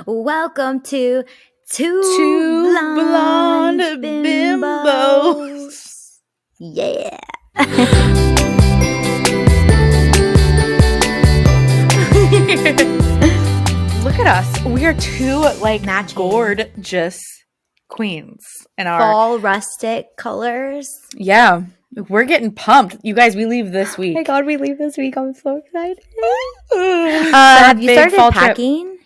Welcome to Two blonde bimbos. Yeah. Look at us. We are two Matching. gorgeous queens in our Fall rustic colors. Yeah. We're getting pumped. You guys, we leave this week. Oh my god, we leave this week. I'm so excited. Have you started packing?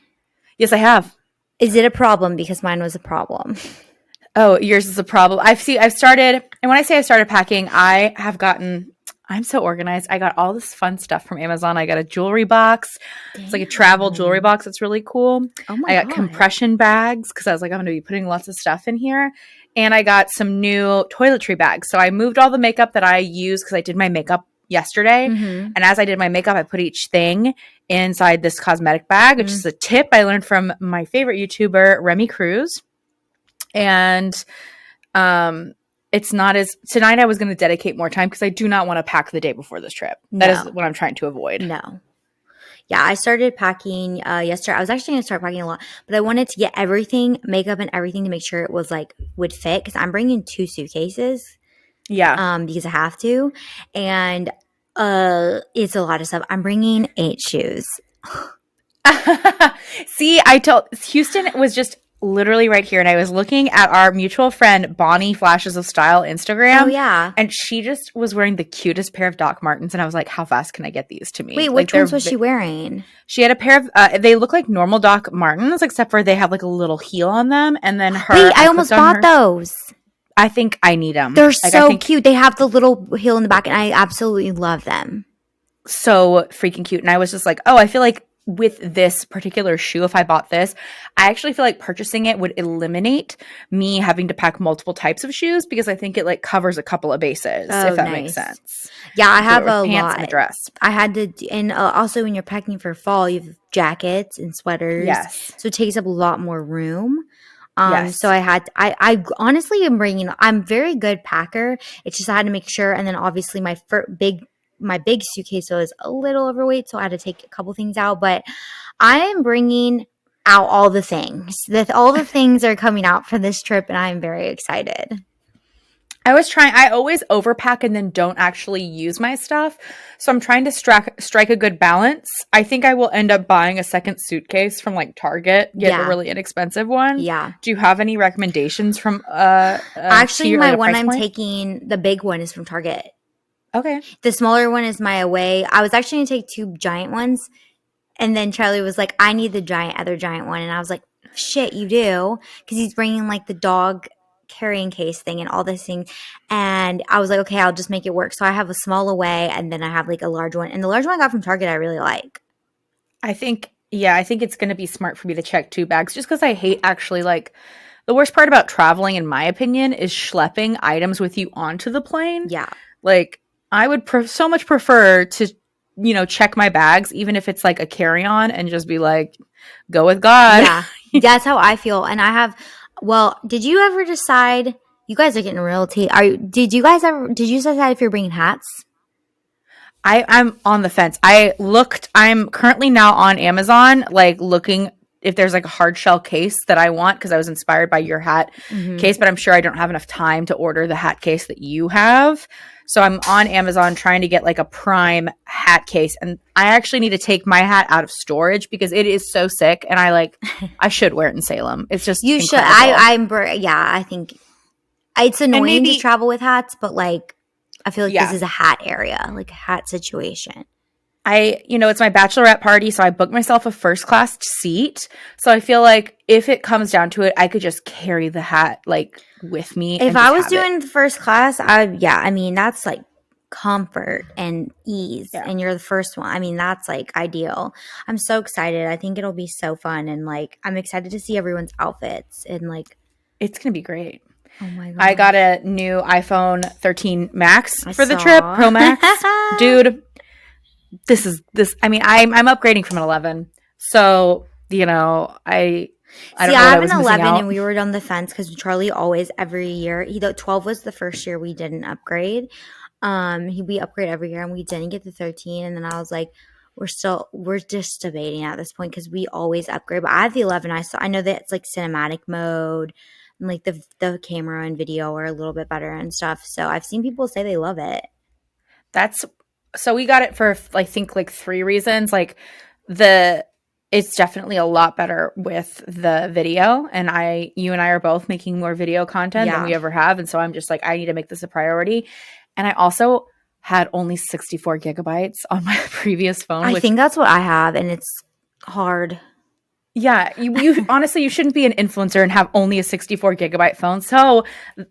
Yes, I have. Is it a problem? Because mine was a problem. Oh, yours is a problem. I've started, and when I say I started packing, I'm so organized. I got all this fun stuff from Amazon. I got a jewelry box. Damn. It's like a travel jewelry box. It's really cool. Oh my God. I got God. compression bags because I was like, I'm going to be putting lots of stuff in here. And I got some new toiletry bags. So I moved all the makeup that I use because I did my makeup yesterday. Mm-hmm. And as I did my makeup, I put each thing inside this cosmetic bag, which is a tip I learned from my favorite YouTuber, Remy Cruz. And it's not as tonight I was going to dedicate more time because I do not want to pack the day before this trip. That is what I'm trying to avoid. No. Yeah, I started packing yesterday. I was actually going to start packing a lot, but I wanted to get everything, makeup and everything to make sure it was would fit because I'm bringing 2 suitcases. Yeah. Because I have to. And it's a lot of stuff. I'm bringing 8 shoes. See, Houston was just literally right here, and I was looking at our mutual friend Bonnie Flashes of Style Instagram. Oh yeah, and she just was wearing the cutest pair of Doc Martens, and I was like, "How fast can I get these to me?" Wait, which ones was she wearing? She had a pair of. They look like normal Doc Martens, except for they have like a little heel on them, and then her. Wait, I almost bought those. I think I need them. They're so cute. They have the little heel in the back, and I absolutely love them. So freaking cute, and I was just like, "Oh, I feel like." With this particular shoe, if I bought this, I actually feel like purchasing it would eliminate me having to pack multiple types of shoes because I think it covers a couple of bases, if that makes sense. Yeah, I have a pants lot. And a dress. I had to, and also when you're packing for fall, you have jackets and sweaters. Yes. So it takes up a lot more room. Yes. So I honestly am I'm a very good packer. It's just I had to make sure, and then obviously my big suitcase was a little overweight, so I had to take a couple things out. But I am bringing out all the things. All the things are coming out for this trip, and I am very excited. I always overpack and then don't actually use my stuff. So I'm trying to strike a good balance. I think I will end up buying a second suitcase from Target, get a really inexpensive one. Yeah. Do you have any recommendations from actually my one I'm taking, the big one is from Target. Okay. The smaller one is my away. I was actually going to take 2 giant ones. And then Charlie was like, I need the other giant one. And I was like, shit, you do? Because he's bringing the dog carrying case thing and all this thing. And I was like, okay, I'll just make it work. So I have a small away and then I have a large one. And the large one I got from Target I really like. I think it's going to be smart for me to check 2 bags just because I hate actually the worst part about traveling, in my opinion, is schlepping items with you onto the plane. Yeah. I would so much prefer to, check my bags, even if it's a carry-on and just be go with God. Yeah, that's how I feel. And did you ever decide, you guys are getting real tea. Did you decide if you're bringing hats? I'm on the fence. I'm currently now on Amazon, looking if there's a hard shell case that I want because I was inspired by your hat case, but I'm sure I don't have enough time to order the hat case that you have. So I'm on Amazon trying to get a prime hat case, and I actually need to take my hat out of storage because it is so sick, and I should wear it in Salem. It's just you incredible. should. I think it's annoying to travel with hats, but I feel this is a hat area, a hat situation. It's my bachelorette party, so I booked myself a first class seat. So I feel if it comes down to it, I could just carry the hat with me. If I was doing the first class, that's comfort and ease, and you're the first one. That's ideal. I'm so excited. I think it'll be so fun, and I'm excited to see everyone's outfits and it's gonna be great. Oh my god! I got a new iPhone 13 Max for the trip, Pro Max, dude. I'm upgrading from an 11. So, I don't know. I have an 11 and we were on the fence because Charlie always, every year, 12 was the first year we didn't upgrade. We upgrade every year and we didn't get the 13. And then I was like, we're just debating at this point because we always upgrade. But I have the 11. I know that it's like cinematic mode and like the camera and video are a little bit better and stuff. So I've seen people say they love it. So we got it for I think like 3 reasons. Like it's definitely a lot better with the video, and you and I are both making more video content than we ever have, and so I'm just like, I need to make this a priority. And I also had only 64 gigabytes on my previous phone. I think that's what I have, and it's hard. Yeah, you honestly, you shouldn't be an influencer and have only a 64 gigabyte phone. So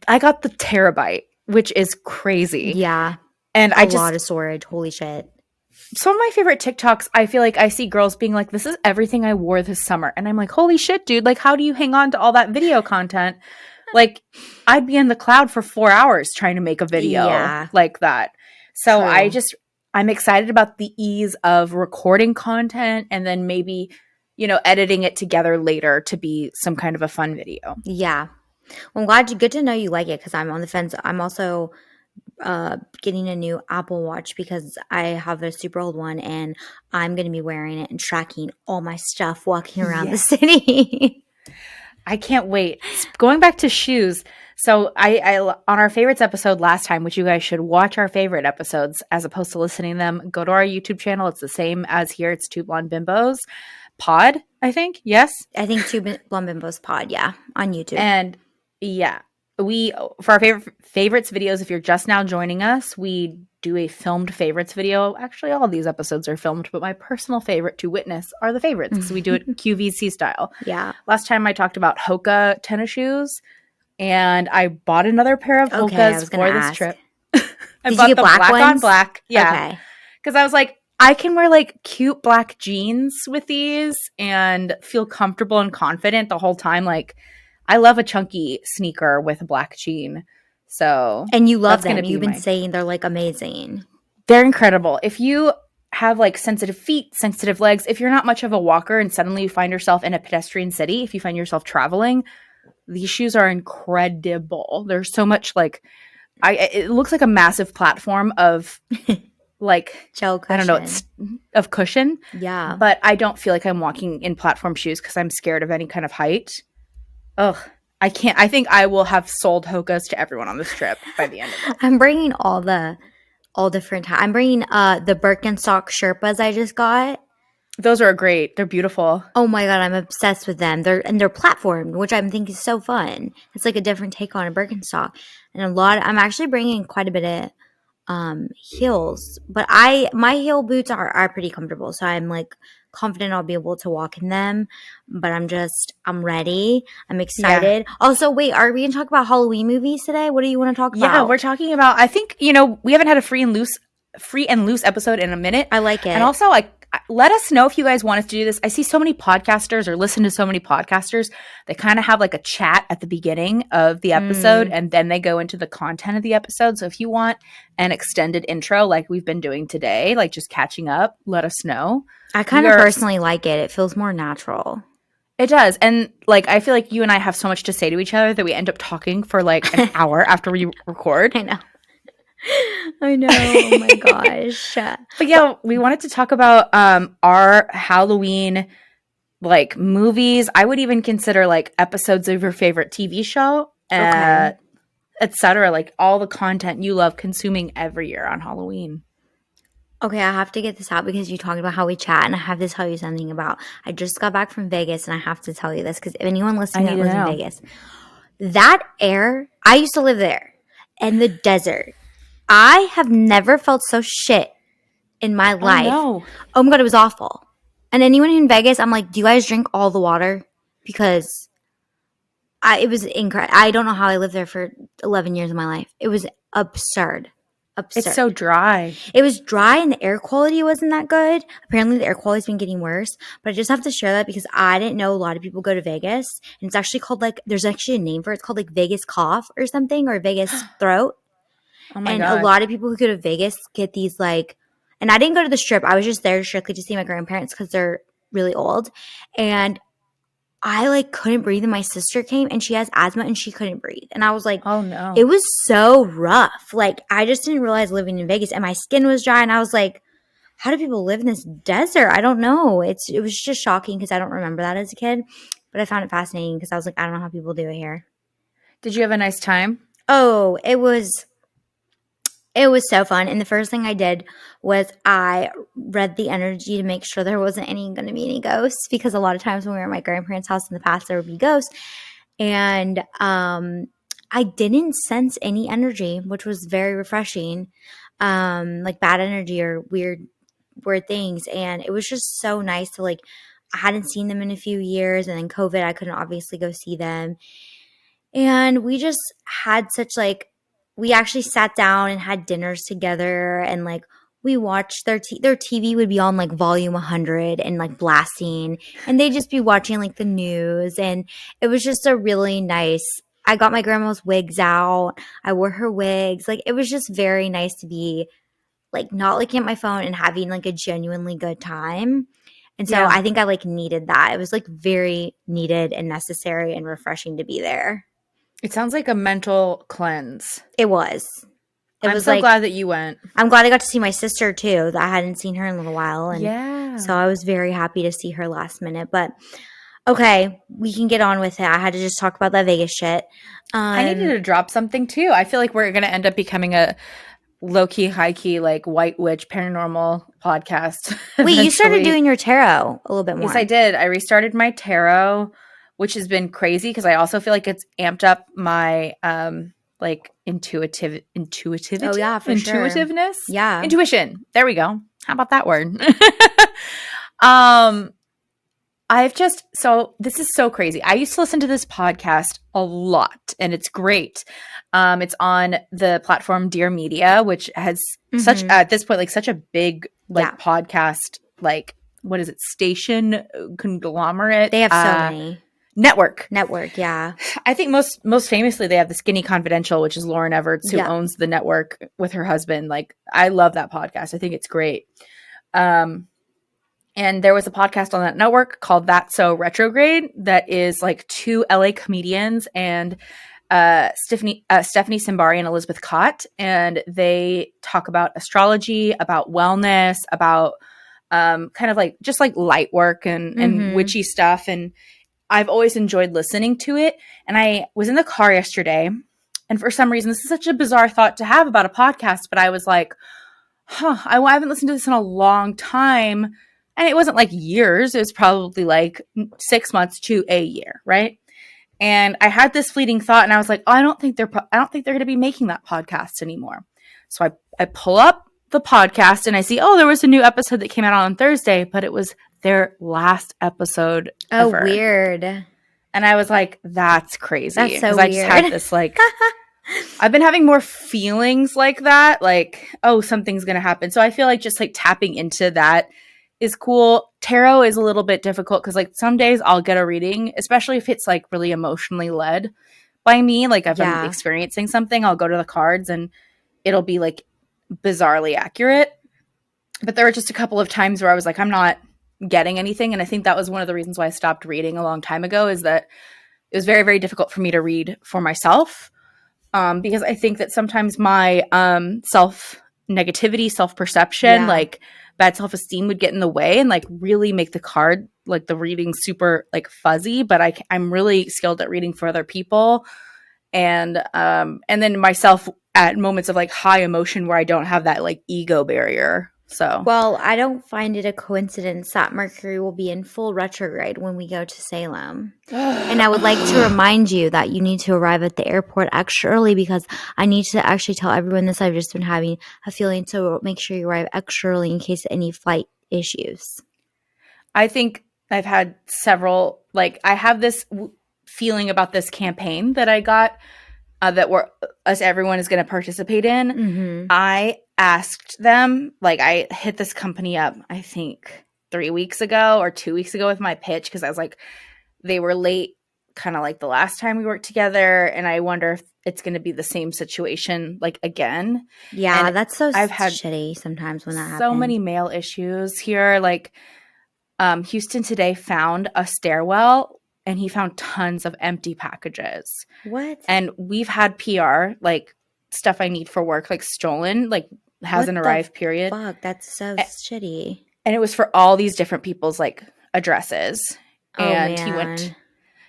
I got the terabyte, which is crazy. Yeah. And a lot of storage. Holy shit. Some of my favorite TikToks, I feel like I see girls being like, this is everything I wore this summer. And I'm like, holy shit, dude. Like, how do you hang on to all that video content? Like, I'd be in the cloud for 4 hours trying to make a video like that. So true. I'm excited about the ease of recording content and then maybe, editing it together later to be some kind of a fun video. Yeah. Well, I'm good to know you like it because I'm on the fence. I'm also getting a new Apple Watch because I have a super old one and I'm going to be wearing it and tracking all my stuff walking around the city. I can't wait. Going back to shoes. So I on our favorites episode last time, which you guys should watch our favorite episodes as opposed to listening to them, go to our YouTube channel. It's the same as here. It's Two Blonde Bimbos pod, I think. Yes. I think Two Blonde Bimbos pod. Yeah. On YouTube. And for our favorites videos, if you're just now joining us, we do a filmed favorites video. Actually, all of these episodes are filmed, but my personal favorite to witness are the favorites because we do it QVC style. Yeah. Last time I talked about Hoka tennis shoes, and I bought another pair of Hokas for this trip. Did you get black ones? On black. Yeah. Because I was like, I can wear like cute black jeans with these and feel comfortable and confident the whole time. Like, I love a chunky sneaker with a black jean. So, and you love them. You've been saying they're like amazing. They're incredible. If you have like sensitive feet, sensitive legs, if you're not much of a walker and suddenly you find yourself in a pedestrian city, if you find yourself traveling, these shoes are incredible. There's so much like, it looks like a massive platform of like gel cushion. I don't know, it's of cushion. Yeah. But I don't feel like I'm walking in platform shoes because I'm scared of any kind of height. Ugh, I can't. I think I will have sold Hokas to everyone on this trip by the end of it. I'm bringing all different. I'm bringing the Birkenstock Sherpas I just got. Those are great. They're beautiful. Oh my God, I'm obsessed with them. They're platformed, which I think is so fun. It's like a different take on a Birkenstock, and I'm actually bringing quite a bit of heels, but my heel boots are pretty comfortable, so I'm like confident I'll be able to walk in them. But I'm ready. I'm excited. Yeah. Also, wait, are we gonna talk about Halloween movies today? What do you want to talk about? Yeah, we're talking about. I think we haven't had a free and loose episode in a minute. I like it, and also let us know if you guys want us to do this. I see so many podcasters or listen to so many podcasters. They kind of have like a chat at the beginning of the episode and then they go into the content of the episode. So if you want an extended intro like we've been doing today, like just catching up, let us know. I kind of personally like it. It feels more natural. It does. And like, I feel like you and I have so much to say to each other that we end up talking for like an hour after we record. I know. Oh my gosh. But yeah, we wanted to talk about our Halloween like movies. I would even consider like episodes of your favorite TV show, etc. Like all the content you love consuming every year on Halloween. Okay, I have to get this out because you talked about how we chat, and I have to tell you something about. I just got back from Vegas, and I have to tell you this because if anyone listening that lives in Vegas, that air, I used to live there, and the desert. I have never felt so shit in my life. No. Oh my God, it was awful. And anyone in Vegas, I'm like, do you guys drink all the water? Because it was incredible. I don't know how I lived there for 11 years of my life. It was absurd. It's so dry. It was dry and the air quality wasn't that good. Apparently the air quality's been getting worse. But I just have to share that because I didn't know a lot of people go to Vegas. And it's actually called like, there's actually a name for it. It's called like Vegas cough or something, or Vegas throat. Oh my and God. A lot of people who go to Vegas get these like, and I didn't go to the Strip. I was just there strictly to see my grandparents because they're really old. And I like couldn't breathe. And my sister came and she has asthma and she couldn't breathe. And I was like, oh no. It was so rough. Like I just didn't realize living in Vegas and my skin was dry. And I was like, how do people live in this desert? I don't know. It was just shocking because I don't remember that as a kid, but I found it fascinating because I was like, I don't know how people do it here. Did you have a nice time? Oh, it was so fun. And the first thing I did was I read the energy to make sure there wasn't going to be any ghosts, because a lot of times when we were at my grandparents' house in the past, there would be ghosts. And I didn't sense any energy, which was very refreshing, like bad energy or weird things. And it was just so nice to, like, I hadn't seen them in a few years, and then COVID, I couldn't obviously go see them. And we just had such, like, we actually sat down and had dinners together, and like we watched their TV would be on like volume 100 and like blasting, and they'd just be watching like the news, and it was just a really nice. I got my grandma's wigs out. I wore her wigs. Like, it was just very nice to be like not looking at my phone and having like a genuinely good time. And so Yeah. I think I like needed that. It was like very needed and necessary and refreshing to be there. It sounds like a mental cleanse. It was. I'm so glad that you went. I'm glad I got to see my sister too. I hadn't seen her in a little while. And yeah. so I was very happy to see her last minute. But okay, we can get on with it. I had to just talk about that Vegas shit. I needed to drop something too. I feel like we're going to end up becoming a low-key, high-key, like white witch paranormal podcast. Wait, you started doing your tarot a little bit more. Yes, I did. I restarted my tarot, which has been crazy because I also feel like it's amped up my like intuitivity. Oh yeah, for intuitiveness. Sure. Yeah, intuition. There we go. How about that word? This is so crazy. I used to listen to this podcast a lot, and it's great. It's on the platform Dear Media, which has such, at this point, like such a big like podcast, like what is it, station conglomerate? They have so many. Network, yeah. I think most famously they have the Skinny Confidential, which is Lauren Everts, who owns the network with her husband. Like, I love that podcast. I think it's great. And there was a podcast on that network called That's So Retrograde that is like two LA comedians and Stephanie Simbari and Elizabeth Cott, and they talk about astrology, about wellness, about kind of like just like light work and witchy stuff. And I've always enjoyed listening to it. And I was in the car yesterday, and for some reason, this is such a bizarre thought to have about a podcast, but I was like, I haven't listened to this in a long time. And it wasn't like years. It was probably like 6 months to a year, right? And I had this fleeting thought, and I was like, I don't think they're going to be making that podcast anymore. So I pull up the podcast and I see, there was a new episode that came out on Thursday, but it was their last episode ever. Oh, weird. And I was like, that's crazy. That's so weird. I just had this like, I've been having more feelings like that, like, something's going to happen. So I feel like just like tapping into that is cool. Tarot is a little bit difficult because like some days I'll get a reading, especially if it's like really emotionally led by me. Like if I'm experiencing something, I'll go to the cards and it'll be like bizarrely accurate. But there were just a couple of times where I was like, I'm not getting anything. And I think that was one of the reasons why I stopped reading a long time ago, is that it was very, very difficult for me to read for myself. Because I think that sometimes my self-negativity, self-perception, like bad self-esteem would get in the way and like really make the card, like the reading, super like fuzzy. But I'm really skilled at reading for other people. And then myself at moments of like high emotion where I don't have that like ego barrier. So, well, I don't find it a coincidence that Mercury will be in full retrograde when we go to Salem. And I would like to remind you that you need to arrive at the airport extra early, because I need to actually tell everyone this. I've just been having a feeling, so make sure you arrive extra early in case of any flight issues. I think I've had several, like I have this feeling about this campaign that I got that everyone is going to participate in. Mm-hmm. I asked them, like I hit this company up, I think 3 weeks ago or 2 weeks ago with my pitch, because I was like, they were late kind of like the last time we worked together, and I wonder if it's going to be the same situation like again. Yeah, and that's so I've had shitty sometimes when that happens. So many mail issues here. Like Houston Today found a stairwell, and he found tons of empty packages. What? And we've had PR, like stuff I need for work, like stolen, like hasn't What the arrived, period. fuck? That's so shitty. And it was for all these different people's like addresses. Oh, And he went man.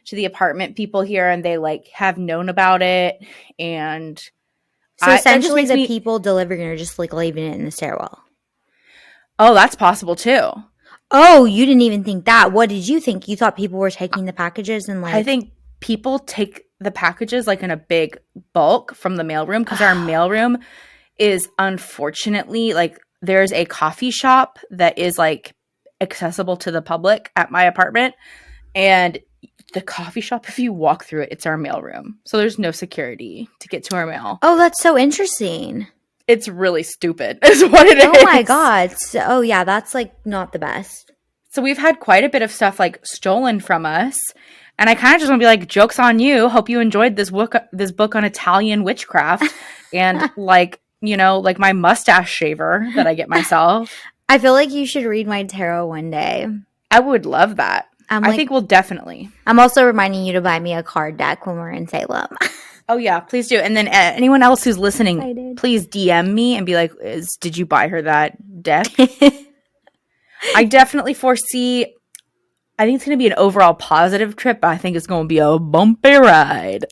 to the apartment people here and they like have known about it. And So that just essentially makes the me, people delivering are just like leaving it in the stairwell. oh, that's possible too. Oh, you didn't even think that. What did you think? You thought people were taking the packages and like I think people take the packages like in a big bulk from the mailroom because our mailroom is unfortunately like there's a coffee shop that is like accessible to the public at my apartment. And the coffee shop, if you walk through it, it's our mailroom. So there's no security to get to our mail. Oh, that's so interesting. It's really stupid is what it is. Oh my god. So, oh yeah, that's like not the best. So we've had quite a bit of stuff like stolen from us. And I kind of just want to be like, joke's on you. Hope you enjoyed this book on Italian witchcraft and like, you know, like my mustache shaver that I get myself. I feel like you should read my tarot one day. I would love that. I think we'll definitely. I'm also reminding you to buy me a card deck when we're in Salem. Oh yeah, please do. And then anyone else who's listening, Excited. please DM me and be like, did you buy her that deck? I definitely foresee, I think it's going to be an overall positive trip. I think it's going to be a bumpy ride.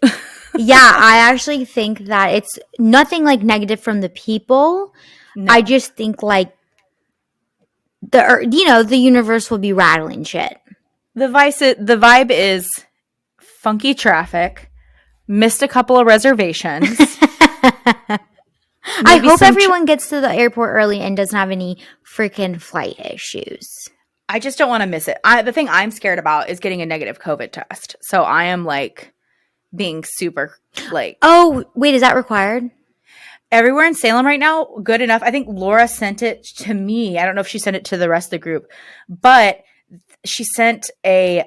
Yeah, I actually think that it's nothing like negative from the people. No. I just think like the universe will be rattling shit. The vibe is funky traffic, missed a couple of reservations. I hope everyone gets to the airport early and doesn't have any freaking flight issues. I just don't want to miss it. The thing I'm scared about is getting a negative COVID test. So I am like being super like. Oh, wait, is that required? Everywhere in Salem right now, good enough. I think Laura sent it to me. I don't know if she sent it to the rest of the group, but she sent a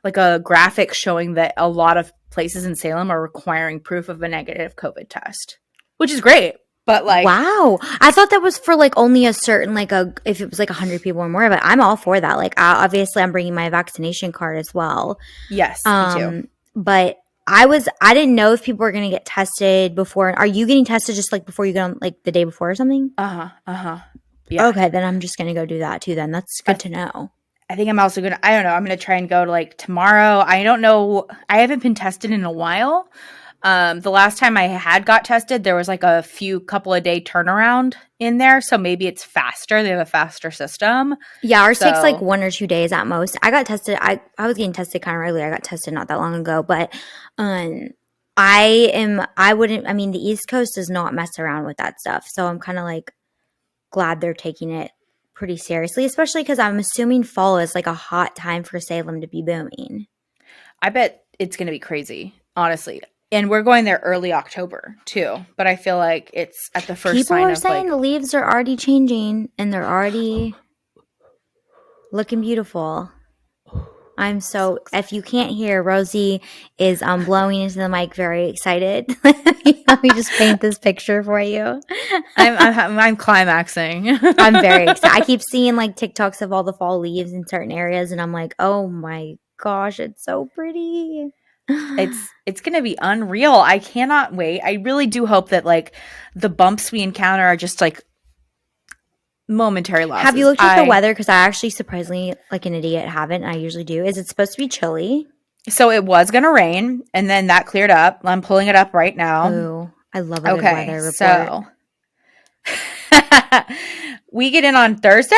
like a graphic showing that a lot of places in Salem are requiring proof of a negative COVID test, which is great. But like, wow, I thought that was for like only a certain if it was like 100 people or more. But I'm all for that. Like, obviously, I'm bringing my vaccination card as well. Yes, me too. But I didn't know if people were going to get tested before. Are you getting tested just like before you get on, like the day before or something? Yeah. Okay, then I'm just going to go do that too. Then that's good to know. I think I'm also I don't know. I'm going to try and go to like tomorrow. I don't know. I haven't been tested in a while. The last time I got tested, there was like a couple of day turnaround in there. So maybe it's faster. They have a faster system. Yeah, ours takes like 1 or 2 days at most. I got tested. I was getting tested kind of regularly. I got tested not that long ago, but the East Coast does not mess around with that stuff. So I'm kind of like glad they're taking it pretty seriously, especially because I'm assuming fall is like a hot time for Salem to be booming. I bet it's going to be crazy, honestly. And we're going there early October too, but I feel like it's at the first sign of people are saying the leaves are already changing and they're already looking beautiful. If you can't hear, Rosey is blowing into the mic, very excited. Let me just paint this picture for you. I'm climaxing. I'm very excited. I keep seeing like TikToks of all the fall leaves in certain areas, and I'm like, oh my gosh, it's so pretty. It's going to be unreal. I cannot wait. I really do hope that like the bumps we encounter are just like momentary losses. Have you looked at the weather? Because I actually surprisingly, like an idiot, haven't. I usually do. Is it supposed to be chilly? So it was going to rain, and then that cleared up. I'm pulling it up right now. Ooh, I love a good weather report. So we get in on Thursday?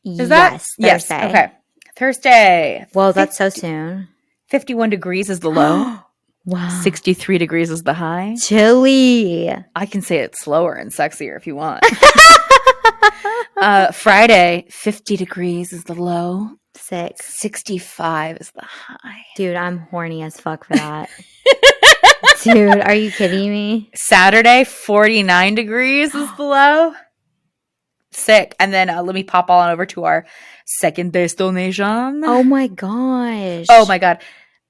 Yes, Thursday. Yes, okay. Thursday. Well, that's so soon. 51 degrees is the low. Wow. 63 degrees is the high. Chilly. I can say it slower and sexier if you want. Friday, 50 degrees is the low. Sick. 65 is the high. Dude, I'm horny as fuck for that. Dude, are you kidding me? Saturday, 49 degrees is the low. Sick. And then let me pop on over to our second destination. Oh my gosh. Oh my God.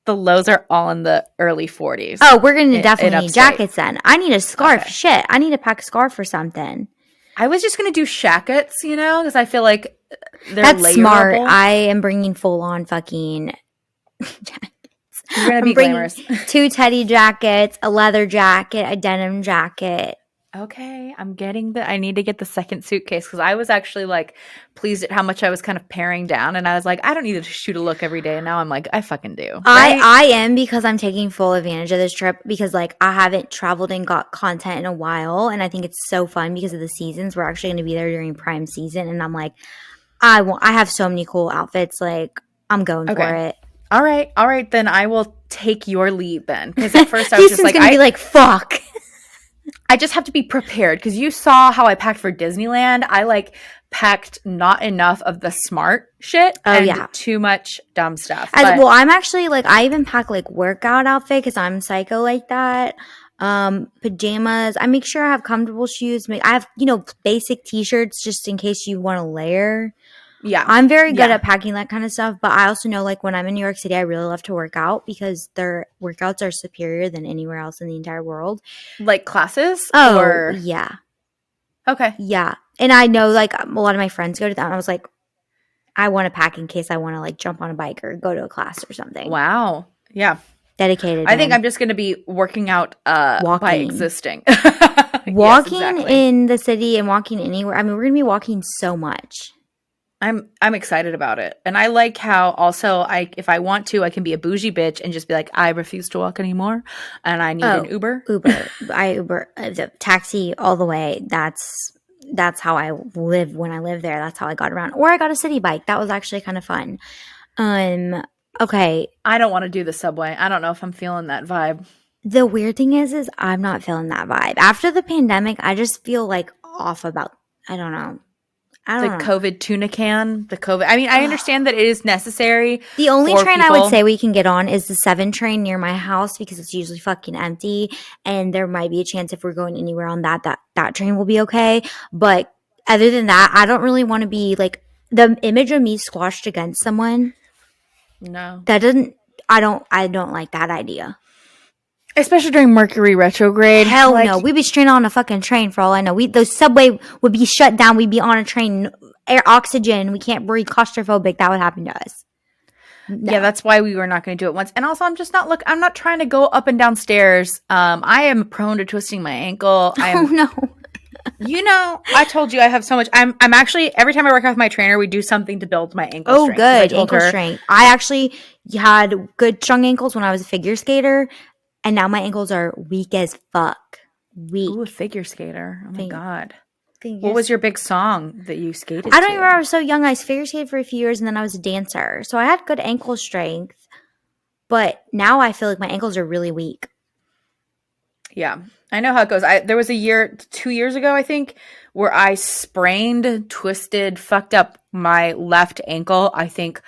The lows are all in the early 40s. Oh, we're going to definitely need jackets then. I need a scarf. Okay. Shit. I need to pack a scarf or something. I was just going to do shackets, because I feel like they're That's layerable. Smart. I am bringing full on fucking jackets. You're going to be glamorous. 2 teddy jackets, a leather jacket, a denim jacket. Okay, I'm getting I need to get the second suitcase because I was actually like pleased at how much I was kind of paring down, and I was like, I don't need to shoot a look every day. And now I'm like, I fucking do, right? I am because I'm taking full advantage of this trip because like I haven't traveled and got content in a while, and I think it's so fun because of the seasons. We're actually going to be there during prime season, and I'm like, I have so many cool outfits. Like I'm going for Okay. it. All right. Then I will take your lead then. Because at first I was just Houston's like, gonna be like, fuck. I just have to be prepared. Because you saw how I packed for Disneyland. I like packed not enough of the smart shit Oh and yeah. too much dumb stuff. As But well, I'm actually like I even pack like workout outfit because I'm psycho like that. Pajamas. I make sure I have comfortable shoes. I have basic t-shirts just in case you want to layer. yeah, I'm very good yeah, at packing that kind of stuff, but I also know like when I'm in New York City, I really love to work out because their workouts are superior than anywhere else in the entire world. like classes Oh or yeah, okay. yeah, and I know like a lot of my friends go to that. And I was like, I want to pack in case I want to like jump on a bike or go to a class or something. Wow. Yeah. Dedicated, I think man. I'm just going to be working out by Walking. existing. Yes, Walking exactly. in the city and walking anywhere. I mean, we're gonna be walking so much. I'm excited about it. And I like how also I if I want to I can be a bougie bitch and just be like I refuse to walk anymore and I need an Oh, Uber. Uber. I Uber the taxi all the way. That's how I live when I live there. That's how I got around. Or I got a city bike. That was actually kind of fun. Um okay. I don't want to do the subway. I don't know if I'm feeling that vibe. The weird thing is I'm not feeling that vibe. After the pandemic, I just feel like off about I don't know. I The don't know. COVID tuna can, the COVID. I mean, I understand that it is necessary The only for train I would say people. we can get on is the 7 train near my house because it's usually fucking empty, and there might be a chance if we're going anywhere on that train will be okay. But other than that, I don't really want to be like the image of me squashed against someone. No. That doesn't. I don't like that idea. Especially during Mercury retrograde. Hell Like no. We'd be stranded on a fucking train for all I know. The subway would be shut down. We'd be on a train. Air oxygen. We can't breathe. Claustrophobic. That would happen to us. yeah, No. that's why we were not going to do it once. And also, I'm not trying to go up and down stairs. I am prone to twisting my ankle. Oh no. I told you I have so much. I'm actually every time I work out with my trainer, we do something to build my ankle Oh, strength. 'Cause I good. told Ankle her, strength. I actually had good strong ankles when I was a figure skater, and now my ankles are weak as fuck. ooh, a Weak. figure skater. Oh my Fig- god. What was Figures. your big song that you skated I don't even to? remember. I was so young. I figure skated for a few years, and then I was a dancer. So I had good ankle strength, but now I feel like my ankles are really weak. Yeah, I know how it goes. There was a year, 2 years ago, I think, where I sprained, twisted, fucked up my left ankle. I think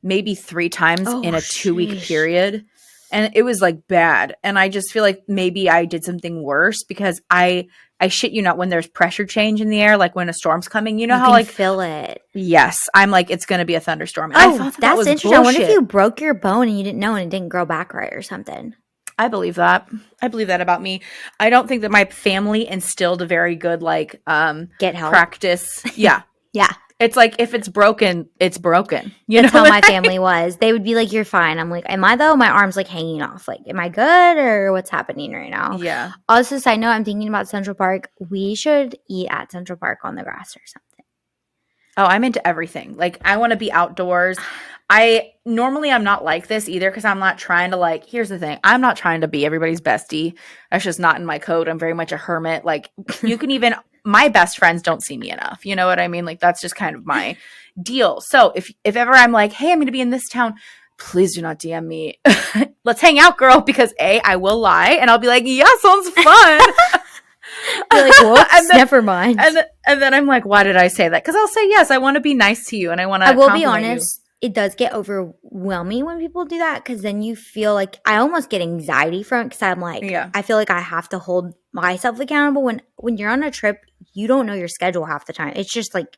maybe 3 times Oh, in a 2 week sheesh. period, and it was like bad. And I just feel like maybe I did something worse because I shit you not when there's pressure change in the air, like when a storm's coming. You know You how can like feel it. yes, I'm like it's gonna be a thunderstorm. And I Oh, thought that that's was interesting. I wonder if you bullshit. broke your bone and you didn't know and it didn't grow back right or something. I believe that. I believe that about me. I don't think that my family instilled a very good like Get help. practice. Yeah. Yeah. It's like if it's broken, it's broken. You That's know how what my I mean? family was. They would be like, "You're fine." I'm like, "Am I though?" My arm's like hanging off. Like, am I good or what's happening right now? Yeah. Also, side note, I'm thinking about Central Park. We should eat at Central Park on the grass or something. Oh, I'm into everything. Like I want to be outdoors. I'm not like this either because I'm not trying to like here's the thing. I'm not trying to be everybody's bestie. That's just not in my code. I'm very much a hermit. Like you can even my best friends don't see me enough. You know what I mean? Like that's just kind of my deal. So if ever I'm like, hey, I'm gonna be in this town, please do not DM me. Let's hang out, girl, because I will lie and I'll be like, yeah, sounds fun. You're like, whoops, and then, never mind. and then I'm like, why did I say that? Because I'll say yes. I want to be nice to you, and I want I to will be compliment you. honest, it does get overwhelming when people do that because then you feel like I almost get anxiety from it because I'm like, Yeah. I feel like I have to hold myself accountable when you're on a trip, you don't know your schedule half the time. It's just like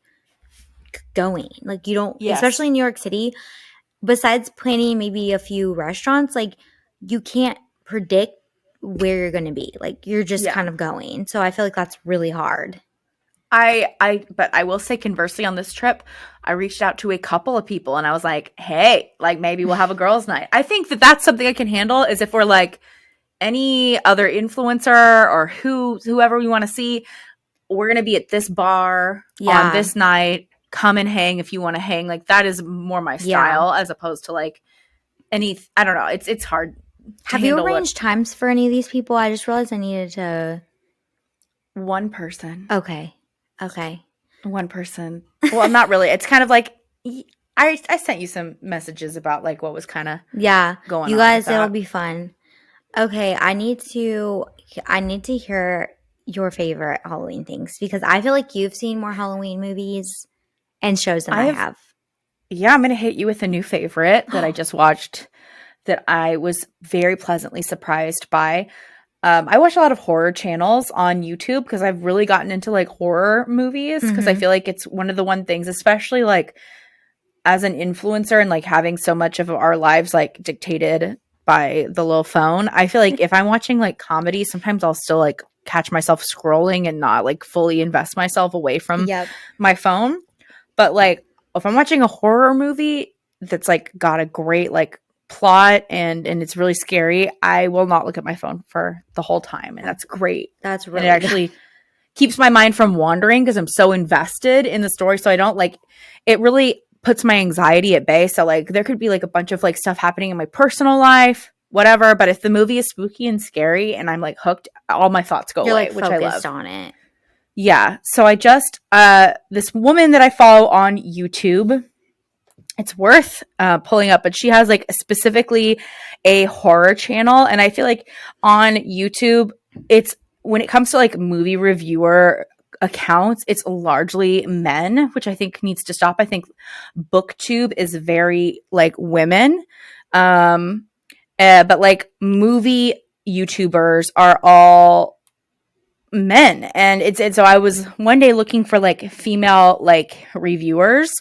going. Like you don't, Yes. especially in New York City, besides planning maybe a few restaurants, like you can't predict where you're going to be. Like you're just Yeah. kind of going. So I feel like that's really hard. But I will say conversely on this trip, I reached out to a couple of people and I was like, hey, like maybe we'll have a girls' night. I think that that's something I can handle is if we're like, any other influencer or whoever we want to see, we're going to be at this bar on this night. Come and hang if you want to hang. Like, that is more my style as opposed to like I don't know. It's hard. Have you arranged times for any of these people? I just realized I needed to. One person. Okay. One person. Well, not really. It's kind of like I sent you some messages about like what was kind of going on. You guys, it'll be fun. Okay, I need to hear your favorite Halloween things because I feel like you've seen more Halloween movies and shows than I have. Yeah, I'm going to hit you with a new favorite that I just watched that I was very pleasantly surprised by. I watch a lot of horror channels on YouTube because I've really gotten into like horror movies because I feel like it's one of the one things, especially like as an influencer and like having so much of our lives like dictated by the little phone. I feel like if I'm watching like comedy, sometimes I'll still like catch myself scrolling and not like fully invest myself away from my phone. But like if I'm watching a horror movie that's like got a great like plot and it's really scary, I will not look at my phone for the whole time, and that's great. That's really and it actually keeps my mind from wandering because I'm so invested in the story, so I don't like it. Really puts my anxiety at bay. So like there could be like a bunch of like stuff happening in my personal life, whatever, but if the movie is spooky and scary and I'm like hooked, all my thoughts go away, like which I love. Focused on it. Yeah. So I just this woman that I follow on YouTube, it's worth pulling up, but she has like specifically a horror channel. And I feel like on YouTube, it's when it comes to like movie reviewer accounts, it's largely men, which I think needs to stop. I think BookTube is very like women. But like movie YouTubers are all men. And so I was one day looking for like female like reviewers,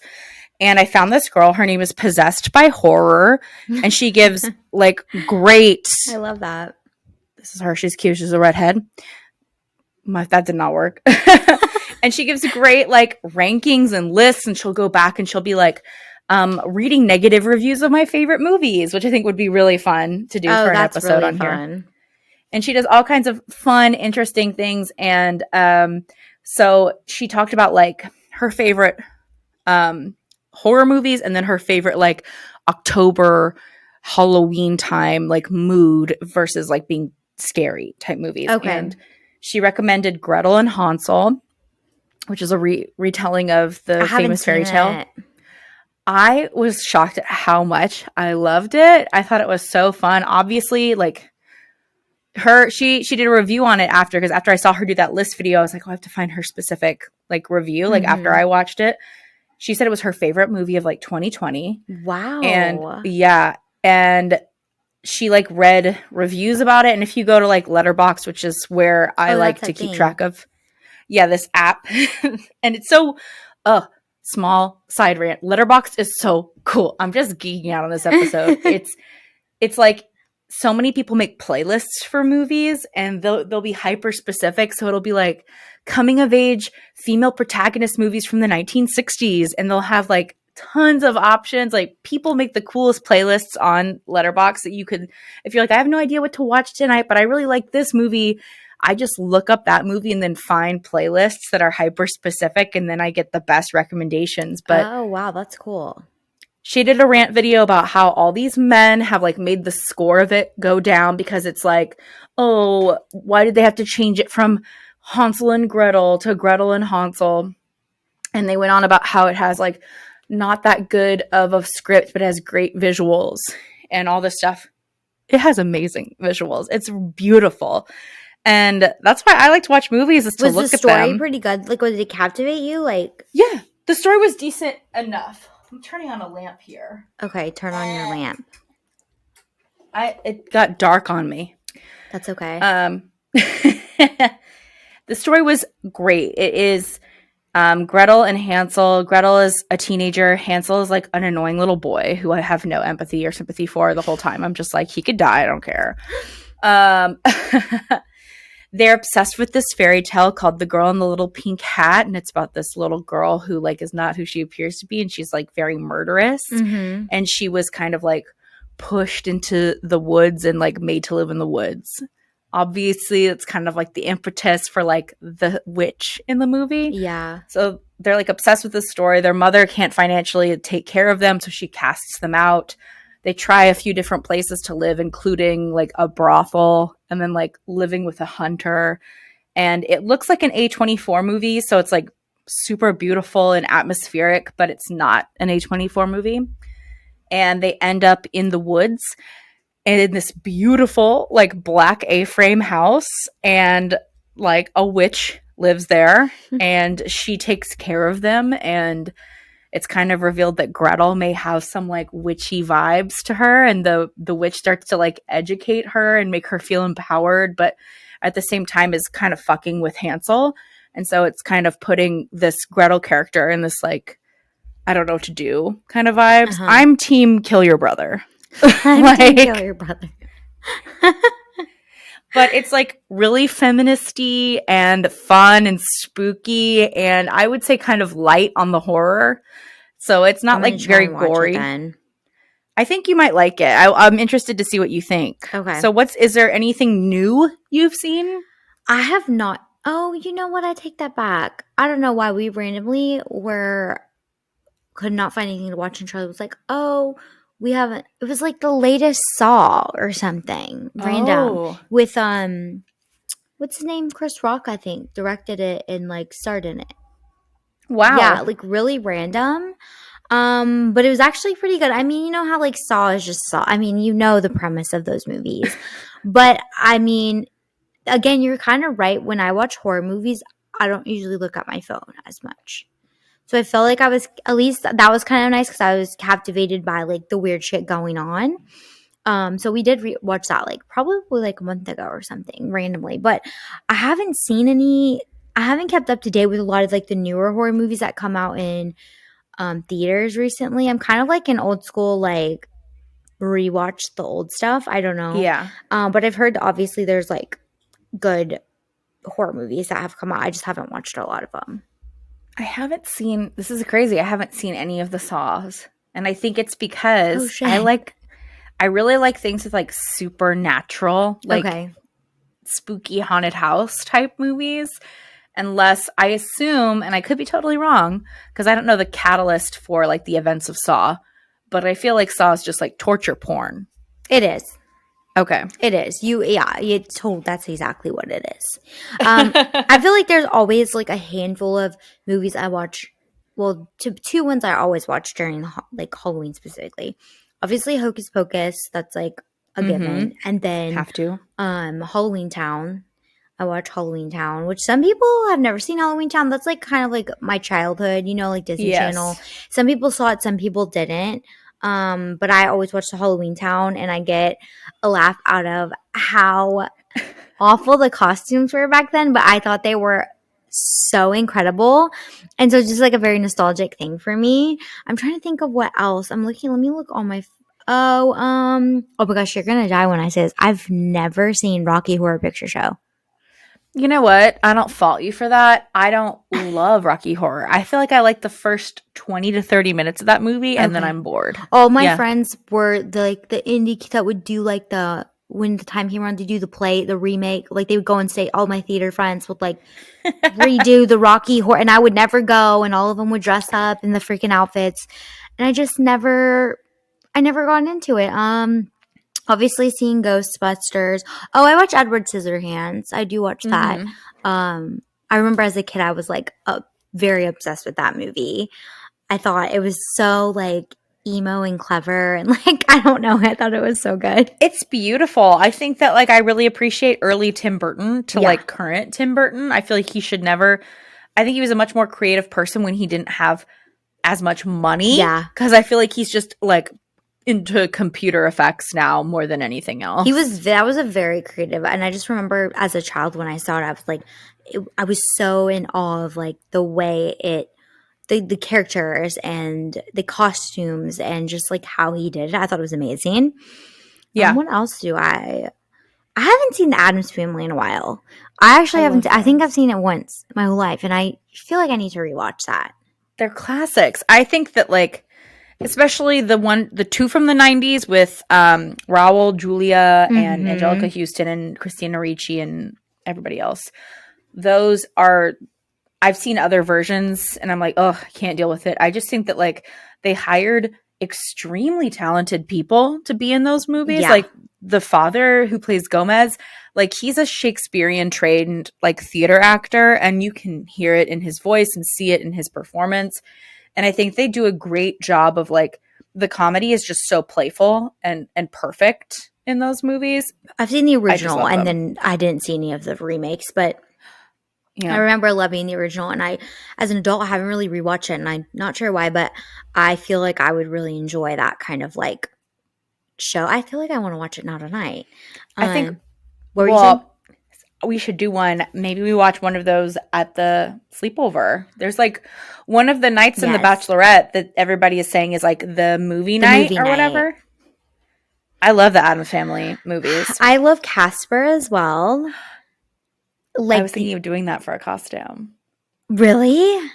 and I found this girl. Her name is Possessed by Horror, and she gives like great. I love that. This is her. She's cute. She's a redhead. That did not work. And she gives great like rankings and lists, and she'll go back and she'll be like reading negative reviews of my favorite movies, which I think would be really fun to do for an episode really on here. And she does all kinds of fun, interesting things. And so she talked about like her favorite horror movies, and then her favorite like October Halloween time like mood versus like being scary type movies. Okay. And she recommended Gretel and Hansel, which is a retelling of the famous fairy tale. I was shocked at how much I loved it. I thought it was so fun. Obviously, like she did a review on it after, because after I saw her do that list video, I was like, oh, I have to find her specific like review. Like after I watched it, she said it was her favorite movie of like 2020. Wow. And yeah, and she like read reviews about it. And if you go to like Letterboxd, which is where I like to keep track of, this app, and it's so small side rant. Letterboxd is so cool. I'm just geeking out on this episode. It's like so many people make playlists for movies, and they'll be hyper specific. So it'll be like coming of age female protagonist movies from the 1960s, and they'll have like tons of options. Like people make the coolest playlists on Letterboxd that you could, if you're like, I have no idea what to watch tonight, but I really like this movie, I just look up that movie and then find playlists that are hyper specific, and then I get the best recommendations. But oh wow, that's cool. She did a rant video about how all these men have like made the score of it go down because it's like, oh, why did they have to change it from Hansel and Gretel to Gretel and Hansel? And they went on about how it has like not that good of a script, but it has great visuals and all this stuff. It has amazing visuals. It's beautiful. And that's why I like to watch movies, is to look at them. Was the story pretty good? Like, did it captivate you? Like, yeah, the story was decent enough. I'm turning on a lamp here. Okay, turn on your lamp. It got dark on me. That's okay. The story was great. It is Gretel and Hansel. Gretel is a teenager. Hansel is like an annoying little boy who I have no empathy or sympathy for the whole time. I'm just like, he could die. I don't care. They're obsessed with this fairy tale called The Girl in the Little Pink Hat, and it's about this little girl who like is not who she appears to be, and she's like very murderous. Mm-hmm. And she was kind of like pushed into the woods and like made to live in the woods. Obviously, it's kind of like the impetus for like the witch in the movie. Yeah. So they're like obsessed with this story. Their mother can't financially take care of them, so she casts them out. They try a few different places to live, including like a brothel and then like living with a hunter. And it looks like an A24 movie, so it's like super beautiful and atmospheric, but it's not an A24 movie. And they end up in the woods and in this beautiful like black A-frame house, and like a witch lives there and she takes care of them, and it's kind of revealed that Gretel may have some like witchy vibes to her, and the witch starts to like educate her and make her feel empowered, but at the same time is kind of fucking with Hansel. And so it's kind of putting this Gretel character in this like, I don't know what to do kind of vibes. I'm team kill your brother. I'm like, team kill your brother. But it's like really feministy and fun and spooky, and I would say kind of light on the horror. So it's not like very gory. I think you might like it. I'm interested to see what you think. Okay. So is there anything new you've seen? I have not. Oh, you know what? I take that back. I don't know why we randomly could not find anything to watch, and Charlie was like, oh, we haven't. It was like the latest Saw or something random with what's his name? Chris Rock, I think, directed it and like starred in it. Wow. Yeah, like really random. But it was actually pretty good. I mean, you know how like Saw is just Saw. I mean, you know the premise of those movies. But I mean, again, you're kind of right. When I watch horror movies, I don't usually look at my phone as much. So I felt like I was, at least that was kind of nice because I was captivated by like the weird shit going on. So we did watch that like probably like a month ago or something randomly. But I haven't kept up to date with a lot of like the newer horror movies that come out in theaters recently. I'm kind of like an old school, like rewatch the old stuff. I don't know. Yeah. But I've heard obviously there's like good horror movies that have come out. I just haven't watched a lot of them. I haven't seen, this is crazy, I haven't seen any of the Saws. And I think it's because I really like things with like supernatural, like spooky haunted house type movies. Unless I assume, and I could be totally wrong, because I don't know the catalyst for like the events of Saw, but I feel like Saw is just like torture porn. It is. Okay. It is. That's exactly what it is. I feel like there's always like a handful of movies I watch. Well, two ones I always watch during like Halloween specifically. Obviously, Hocus Pocus. That's like a given. And then have to. Halloween Town. I watch Halloween Town, which some people have never seen Halloween Town. That's like kind of like my childhood, you know, like Disney Channel. Some people saw it, some people didn't. But I always watch the Halloween Town, and I get a laugh out of how awful the costumes were back then, but I thought they were so incredible. And so it's just like a very nostalgic thing for me. I'm trying to think of what else. Let me look on my oh my gosh, you're gonna die when I say this. I've never seen Rocky Horror Picture Show. You know what? I don't fault you for that. I don't love Rocky Horror. I feel like I like the first 20 to 30 minutes of that movie, and then I'm bored. All my friends were the indie kids that would do like when the time came around to do the play, the remake, like they would go and say, all my theater friends would like redo the Rocky Horror, and I would never go, and all of them would dress up in the freaking outfits, and I never got into it. Obviously, seeing Ghostbusters. Oh, I watch Edward Scissorhands. I do watch that. I remember as a kid, I was like very obsessed with that movie. I thought it was so like emo and clever, and like I don't know, I thought it was so good. It's beautiful. I think that like I really appreciate early Tim Burton to like current Tim Burton. I feel like he should never. I think he was a much more creative person when he didn't have as much money. Yeah, because I feel like he's just like into computer effects now more than anything else. That was a very creative, and I just remember as a child when I saw it, I was like, I was so in awe of like the way the characters and the costumes and just like how he did it. I thought it was amazing. Yeah. What else do I haven't seen the Addams Family in a while. I actually haven't. I think I've seen it once my whole life, and I feel like I need to rewatch that. They're classics. I think that like Especially the two from the 90s with Raul, Julia, and Angelica Houston and Christina Ricci and everybody else. Those are, I've seen other versions and I'm like, oh, I can't deal with it. I just think that like they hired extremely talented people to be in those movies. Yeah. Like the father who plays Gomez, like he's a Shakespearean trained like theater actor, and you can hear it in his voice and see it in his performance. And I think they do a great job of like the comedy is just so playful and perfect in those movies. I've seen the I just original love and them. then I didn't see any of the remakes, but I Yeah. remember loving the original, and I, as an adult, I haven't really rewatched it, and I'm not sure why, but I feel like I would really enjoy that kind of like show. I feel like I want to watch it now tonight. I think What were you saying? we should do one. Maybe we watch one of those at the sleepover. There's like one of the nights in The Yes. Bachelorette that everybody is saying is like the movie The night movie or night. whatever. I love the Addams Family movies. I love Casper as well. Like I was thinking of doing that for a costume. really?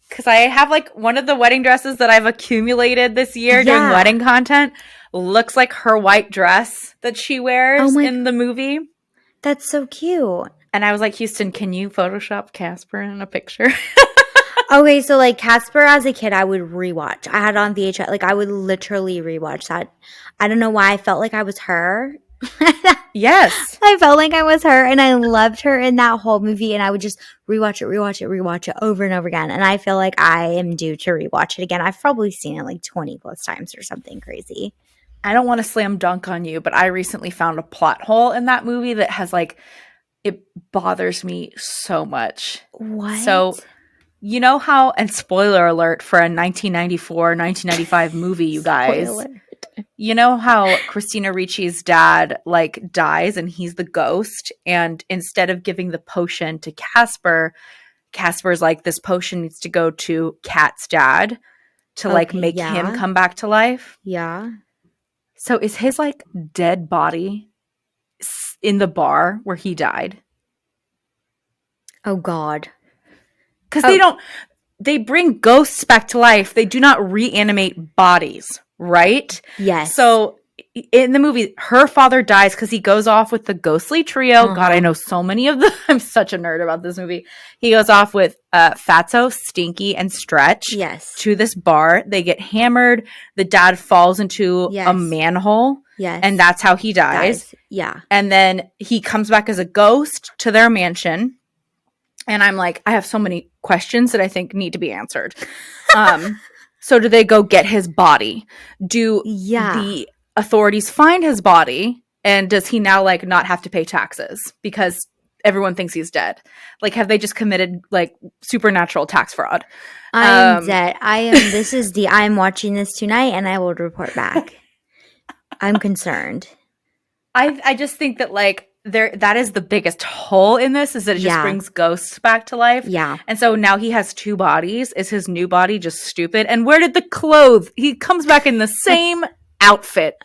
Because I have like one of the wedding dresses that I've accumulated this year doing Yeah. wedding content looks like her white dress that she wears Oh my- in the movie. That's so cute. And I was like, Houston, can you Photoshop Casper in a picture? Okay, so like Casper as a kid, I would rewatch. I had it on VHS. Like I would literally rewatch that. I don't know why I felt like I was her. Yes. I felt like I was her, and I loved her in that whole movie. And I would just rewatch it over and over again. And I feel like I am due to rewatch it again. I've probably seen it like 20 plus times or something crazy. I don't want to slam dunk on you, but I recently found a plot hole in that movie that has like, it bothers me so much. What? So, you know how, and spoiler alert for a 1994, 1995 movie, you guys. Spoiler. You know how Christina Ricci's dad like dies and he's the ghost, and instead of giving the potion to Casper, Casper's like, this potion needs to go to Kat's dad to like Okay, make yeah. him come back to life. Yeah. So is his like dead body in the bar where he died? Oh God. Because Oh. they bring ghosts back to life. They do not reanimate bodies, right? Yes. So in the movie, her father dies because he goes off with the ghostly trio. Uh-huh. God, I know so many of them. I'm such a nerd about this movie. He goes off with Fatso, Stinky, and Stretch Yes. to this bar. They get hammered. The dad falls into a Yes. manhole, Yes. and that's how he dies. Yeah. And then he comes back as a ghost to their mansion. And I'm like, I have so many questions that I think need to be answered. So do they go get his body? Do Yeah. the authorities find his body? And does he now like not have to pay taxes because everyone thinks he's dead? Like, have they just committed like supernatural tax fraud? I'm dead. I'm watching this tonight and I will report back. I'm concerned. I just think that like that is the biggest hole in this, is that it just Yeah. brings ghosts back to life. Yeah. And so now he has two bodies. Is his new body just stupid? And where did the clothes? He comes back in the same outfit.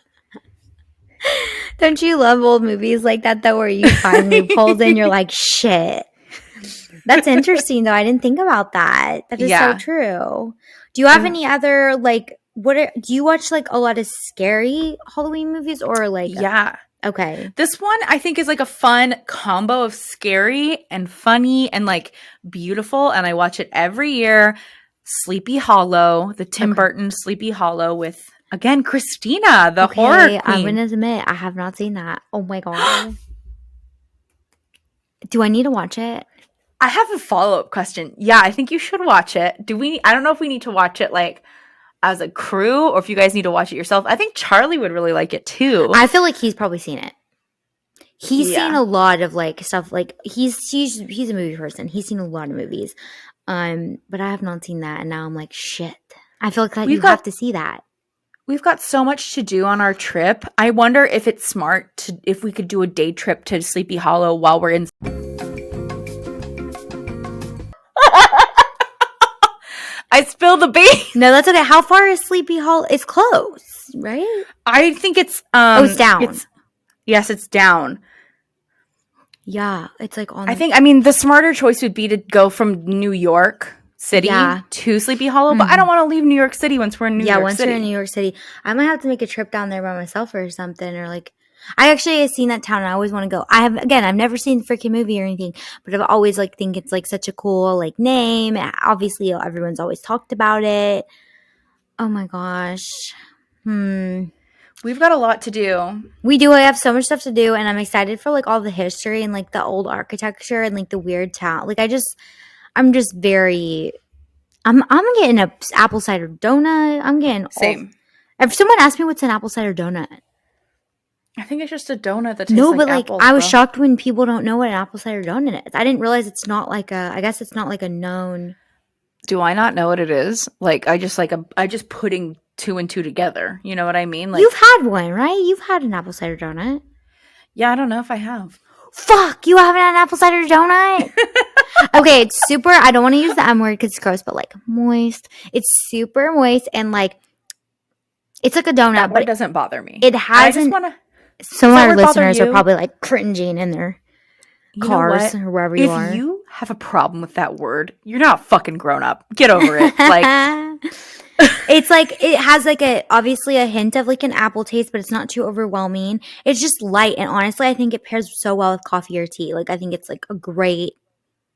Don't you love old movies like that though, where you find loopholes and you're like, shit. That's interesting though. I didn't think about that. That is Yeah. so true. Do you have any other like do you watch like a lot of scary Halloween movies or like Yeah. Okay. This one I think is like a fun combo of scary and funny and like beautiful, and I watch it every year. Sleepy Hollow, the Tim Burton Sleepy Hollow with, again, Christina, the horror queen. I'm gonna admit I have not seen that. Oh my God. Do I need to watch it? I have a follow-up question. Yeah, I think you should watch it. I don't know if we need to watch it like as a crew or if you guys need to watch it yourself. I think Charlie would really like it too. I feel like he's probably seen it. He's Yeah. seen a lot of like stuff, like he's a movie person. He's seen a lot of movies. But I have not seen that, and now I'm like, shit. I feel like you have to see that. We've got so much to do on our trip. I wonder if it's smart if we could do a day trip to Sleepy Hollow while we're in. I spilled the beans. No, that's okay. How far is Sleepy Hollow? It's close, right? I think it's it's down. Yes, it's down. Yeah, it's like on. I mean, the smarter choice would be to go from New York City Yeah. to Sleepy Hollow, but I don't want to leave New York City once we're in New York once City. you're in New York City, I might have to make a trip down there by myself or something, or like, I actually have seen that town and I always want to go. I've never seen the freaking movie or anything, but I've always like think it's like such a cool like name. Obviously, everyone's always talked about it. Oh my gosh. We've got a lot to do. We do. I have so much stuff to do, and I'm excited for like all the history and like the old architecture and like the weird town. Like I'm just very. I'm getting a apple cider donut. I'm getting Same. If someone asked me what's an apple cider donut, I think it's just a donut that tastes no, like but like apples. I was shocked when people don't know what an apple cider donut is. I didn't realize it's not like a. I guess it's not like a known. Do I not know what it is? Like I just putting two and two together. You know what I mean? Like You've had one, right? You've had an apple cider donut. yeah, I don't know if I have. Fuck, you haven't had an apple cider donut? Okay, it's super. I don't want to use the M word because it's gross, but like moist. It's super moist and like it's like a donut, That word but doesn't bother me. it hasn't. I just want to. Some of our listeners are you? probably like cringing in their cars or wherever you are. If you have a problem with that word, you're not fucking grown up. Get over it. Like it's like it has like obviously a hint of like an apple taste, but it's not too overwhelming. It's just light, and honestly, I think it pairs so well with coffee or tea. Like I think it's like a great,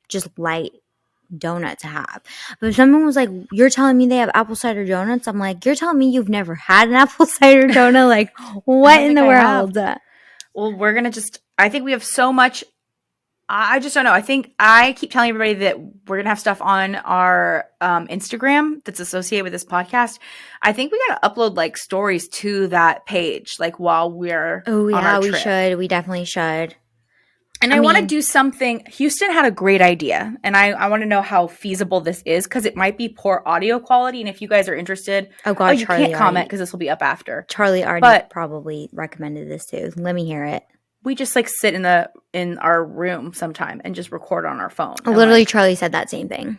just light donut to have. But if someone was like, "You're telling me they have apple cider donuts," I'm like, "You're telling me you've never had an apple cider donut? Like, what in the world?" Well, we're gonna I think we have so much. I just don't know. I think I keep telling everybody that we're going to have stuff on our Instagram that's associated with this podcast. I think we got to upload like stories to that page, like while we're on our trip. We should. We definitely should. And I want to do something. Houston had a great idea, and I want to know how feasible this is because it might be poor audio quality. And if you guys are interested, oh god, you can't comment because this will be up after. Charlie already probably recommended this too. Let me hear it. We just like sit in our room sometime and just record on our phone. Literally, Charlie said that same thing.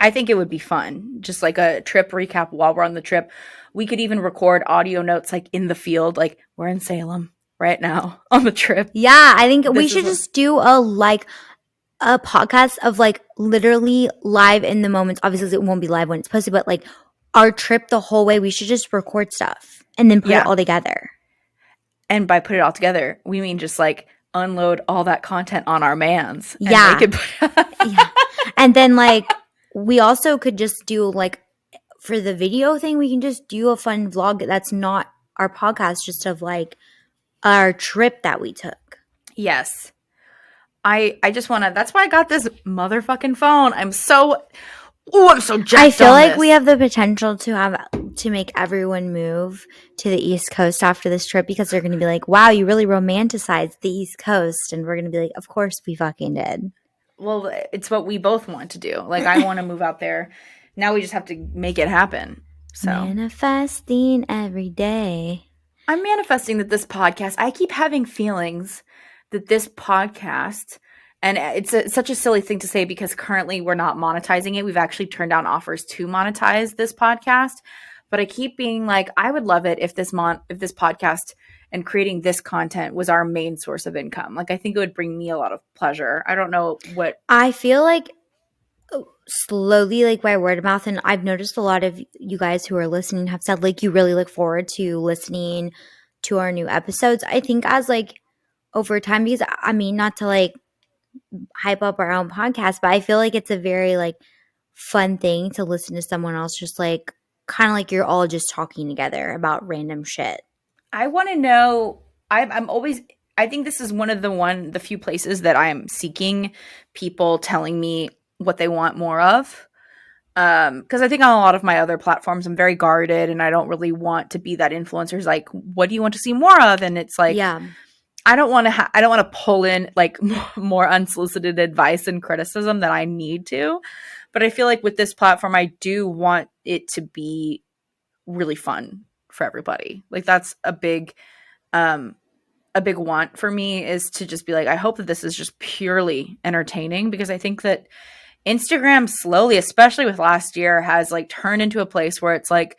I think it would be fun. Just like a trip recap while we're on the trip. We could even record audio notes like in the field, like we're in Salem right now on the trip. Yeah, I think we should just do a podcast of like literally live in the moments. Obviously, it won't be live when it's posted, but like our trip the whole way, we should just record stuff and then put it all together. And by put it all together, we mean just like unload all that content on our mans. Yeah. Yeah. And then like we also could just do like for the video thing, we can just do a fun vlog that's not our podcast, just of like our trip that we took. Yes. I just want to, that's why I got this motherfucking phone. I'm so jacked. I feel like we have the potential to make everyone move to the East Coast after this trip because they're going to be like, wow, you really romanticized the East Coast. And we're going to be like, of course we fucking did. Well, it's what we both want to do. Like, I want to move out there. Now we just have to make it happen. So manifesting every day. I'm manifesting that this podcast, I keep having feelings that this podcast, and it's such a silly thing to say because currently we're not monetizing it. We've actually turned down offers to monetize this podcast. But I keep being like, I would love it if this podcast and creating this content was our main source of income. Like, I think it would bring me a lot of pleasure. I don't know what. I feel like slowly, like by word of mouth, and I've noticed a lot of you guys who are listening have said like you really look forward to listening to our new episodes. I think as like over time, because I mean, not to like hype up our own podcast, but I feel like it's a very like fun thing to listen to someone else just like kind of like you're all just talking together about random shit. I want to know. I'm always. I think this is one of the few places that I'm seeking people telling me what they want more of. Because I think on a lot of my other platforms, I'm very guarded, and I don't really want to be that influencer who's like, "What do you want to see more of?" And it's like, yeah. I don't want to pull in like more unsolicited advice and criticism than I need to. But I feel like with this platform, I do want it to be really fun for everybody. Like that's a big want for me is to just be like, I hope that this is just purely entertaining because I think that Instagram slowly, especially with last year, has like turned into a place where it's like,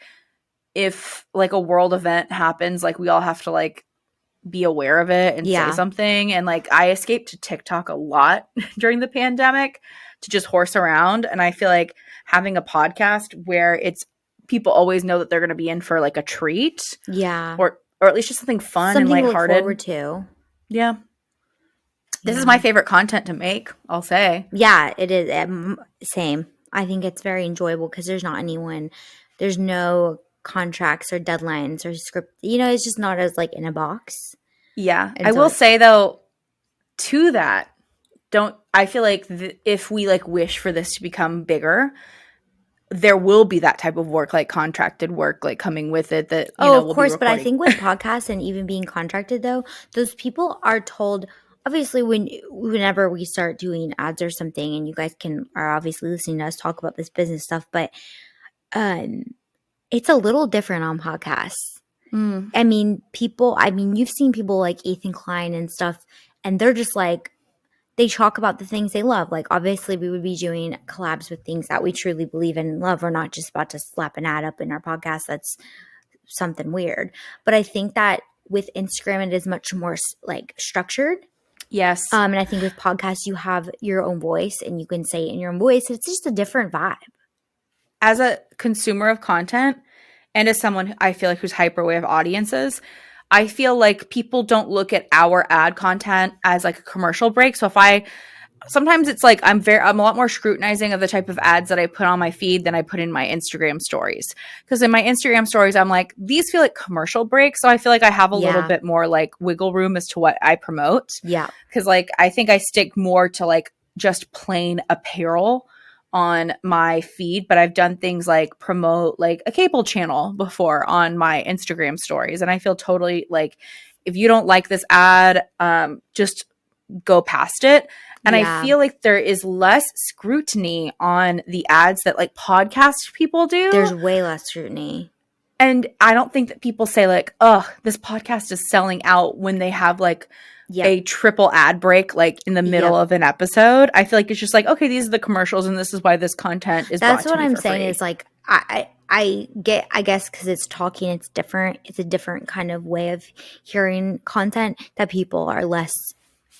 if like a world event happens, like we all have to like be aware of it and say Yeah. something. And like I escaped to TikTok a lot during the pandemic to just horse around. And I feel like having a podcast where it's people always know that they're going to be in for like a treat Yeah. or at least just something fun and Something to look forward lighthearted. to. Yeah. This is Yeah. my favorite content to make, I'll say. Yeah, it is. Same. I think it's very enjoyable because there's no contracts or deadlines or script. It's just not as like in a box. Yeah. And I so will say though, to that, don't I feel like if we like wish for this to become bigger, there will be that type of work, like contracted work, like coming with it that, oh, of we'll be course. But I recording. think with podcasts and even being contracted, though, those people are told. Obviously, whenever we start doing ads or something, and you guys are obviously listening to us talk about this business stuff, but um, it's a little different on podcasts. Mm. You've seen people like Ethan Klein and stuff, and they're just like, they talk about the things they love. Like, obviously, we would be doing collabs with things that we truly believe in and love. We're not just about to slap an ad up in our podcast that's something weird. But I think that with Instagram, it is much more like structured. Yes. And I think with podcasts, you have your own voice and you can say it in your own voice. It's just a different vibe. As a consumer of content and as someone I feel like who's hyper aware of audiences, I feel like people don't look at our ad content as like a commercial break. So sometimes it's like I'm a lot more scrutinizing of the type of ads that I put on my feed than I put in my Instagram stories. Because in my Instagram stories, I'm like, these feel like commercial breaks. So I feel like I have a little bit more like wiggle room as to what I promote. Yeah. Because like I think I stick more to like just plain apparel on my feed, but I've done things like promote like a cable channel before on my Instagram stories. And I feel totally like if you don't like this ad, just go past it. And I feel like there is less scrutiny on the ads that like podcast people do. There's way less scrutiny. And I don't think that people say like, oh, this podcast is selling out when they have like a triple ad break like in the middle of an episode. I feel like it's just like, okay, these are the commercials and this is why this content is That's brought to what me I'm for saying free. is like I guess because it's talking, it's different. It's a different kind of way of hearing content that people are less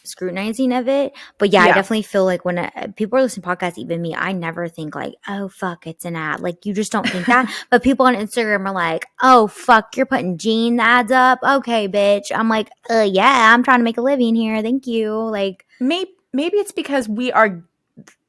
scrutinizing of it. But I definitely feel like when people are listening to podcasts, even me, I never think like, oh fuck, it's an ad. Like you just don't think that. But people on Instagram are like, oh fuck, you're putting jean ads up. Okay, bitch. I'm like, yeah, I'm trying to make a living here. Thank you. Like maybe it's because we are,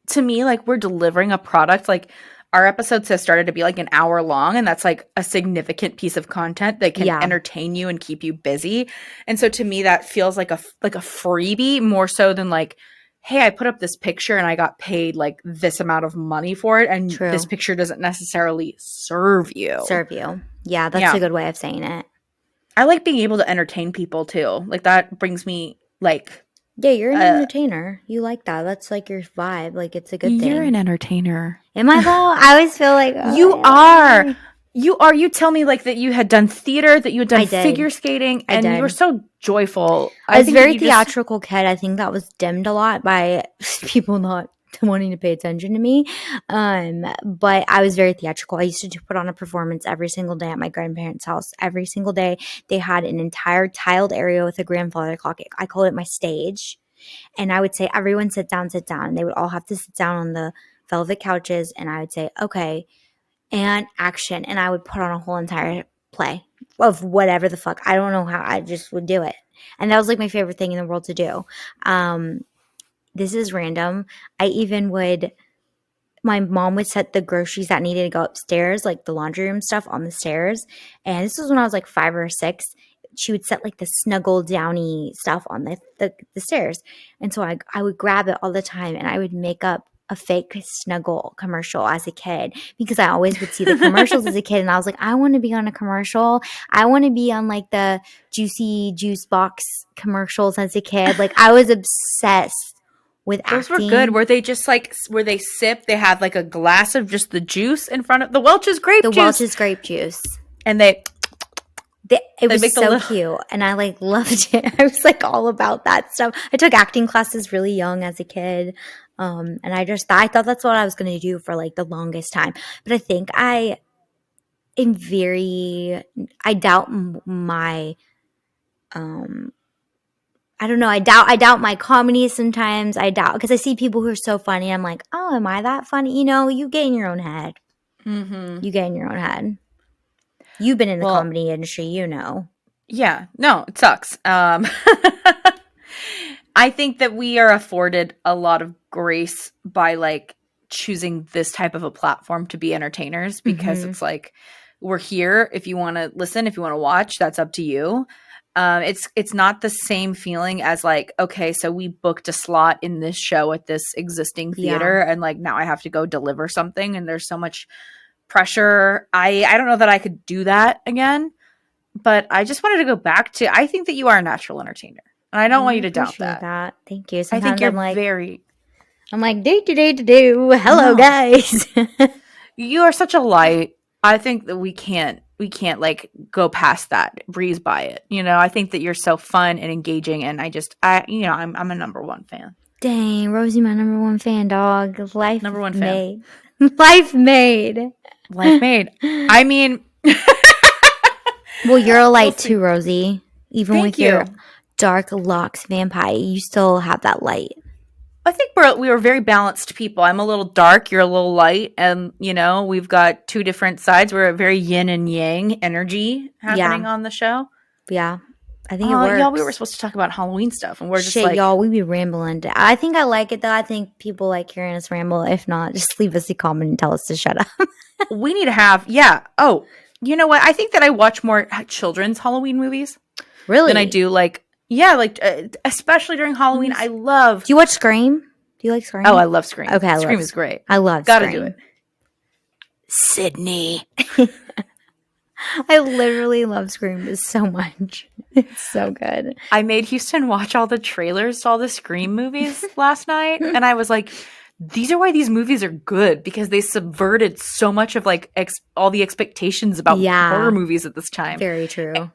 to me, like we're delivering a product. Like our episodes have started to be like an hour long, and that's like a significant piece of content that can entertain you and keep you busy. And so to me, that feels like a freebie more so than like, hey, I put up this picture and I got paid like this amount of money for it, and this picture doesn't necessarily serve you. Yeah, that's a good way of saying it. I like being able to entertain people too. Like that brings me like. Yeah, you're an entertainer. You like that. That's like your vibe. Like it's a good thing. You're an entertainer. Am I though? I always feel like you are. You are. You tell me like that you had done theater, that you had done figure skating, and you were so joyful. I was a very theatrical kid. I think that was dimmed a lot by people not wanting to pay attention to me. But I was very theatrical. I used to put on a performance every single day at my grandparents' house. Every single day, they had an entire tiled area with a grandfather clock. I called it my stage. And I would say, everyone sit down, sit down. And they would all have to sit down on the velvet couches. And I would say, okay, and action. And I would put on a whole entire play of whatever the fuck. I don't know how. I just would do it. And that was like my favorite thing in the world to do. This is random. My mom would set the groceries that needed to go upstairs, like the laundry room stuff on the stairs. And this was when I was like 5 or 6. She would set like the snuggle downy stuff on the stairs. And so I would grab it all the time and I would make up a fake snuggle commercial as a kid because I always would see the commercials as a kid. And I was like, I want to be on a commercial. I want to be on like the Juicy Juice Box commercials as a kid. Like I was obsessed with those acting. Were good. Were they just like where they sip? They had like a glass of just the juice in front of the Welch's grape juice. The Welch's grape juice. And it was so cute. And I like loved it. I was like all about that stuff. I took acting classes really young as a kid. And I thought that's what I was going to do for like the longest time. But I think I doubt my I don't know. I doubt my comedy sometimes. I doubt because I see people who are so funny. I'm like, oh, am I that funny? You get in your own head. Mm-hmm. You get in your own head. You've been in the Well, comedy industry, yeah, no, it sucks. I think that we are afforded a lot of grace by like choosing this type of a platform to be entertainers because it's like we're here. If you want to listen, if you want to watch, that's up to you. It's not the same feeling as like, okay, so we booked a slot in this show at this existing theater, and like now I have to go deliver something, and there's so much pressure. I don't know that I could do that again, but I just wanted to go back to. I think that you are a natural entertainer, and I don't Well, want I you to doubt appreciate that. that. Thank you. I think Sometimes you're I'm like, very do. Hello, no. guys. You are such a light. I think that we can't like go past that, breeze by it. I think that you're so fun and engaging, and I'm a number one fan. Dang, Rosey, my number one fan, dog. Life Number one fan. made. Life made. Life made. I mean, Well, you're a light we'll see. too, Rosey. Even Thank with your you. dark locks vampire, you still have that light. I think we were very balanced people. I'm a little dark, you're a little light, and we've got two different sides. We're a very yin and yang energy happening on the show. Yeah. I think it works. Y'all, we were supposed to talk about Halloween stuff, and we're just Shit, like, y'all, we be rambling. I think I like it though. I think people like hearing us ramble. If not, just leave us a comment and tell us to shut up. we need to have, yeah. Oh, you know what? I think that I watch more children's Halloween movies Really? than I do like, yeah, like especially during Halloween. I love. Do you watch Scream? Do you like Scream? Oh, I love Scream. Okay, Scream is great. I love Gotta Scream. do it. Sydney. I literally love Scream so much. It's so good. I made Houston watch all the trailers to all the Scream movies last night, and I was like, these are why these movies are good, because they subverted so much of like all the expectations about horror movies at this time. Very true.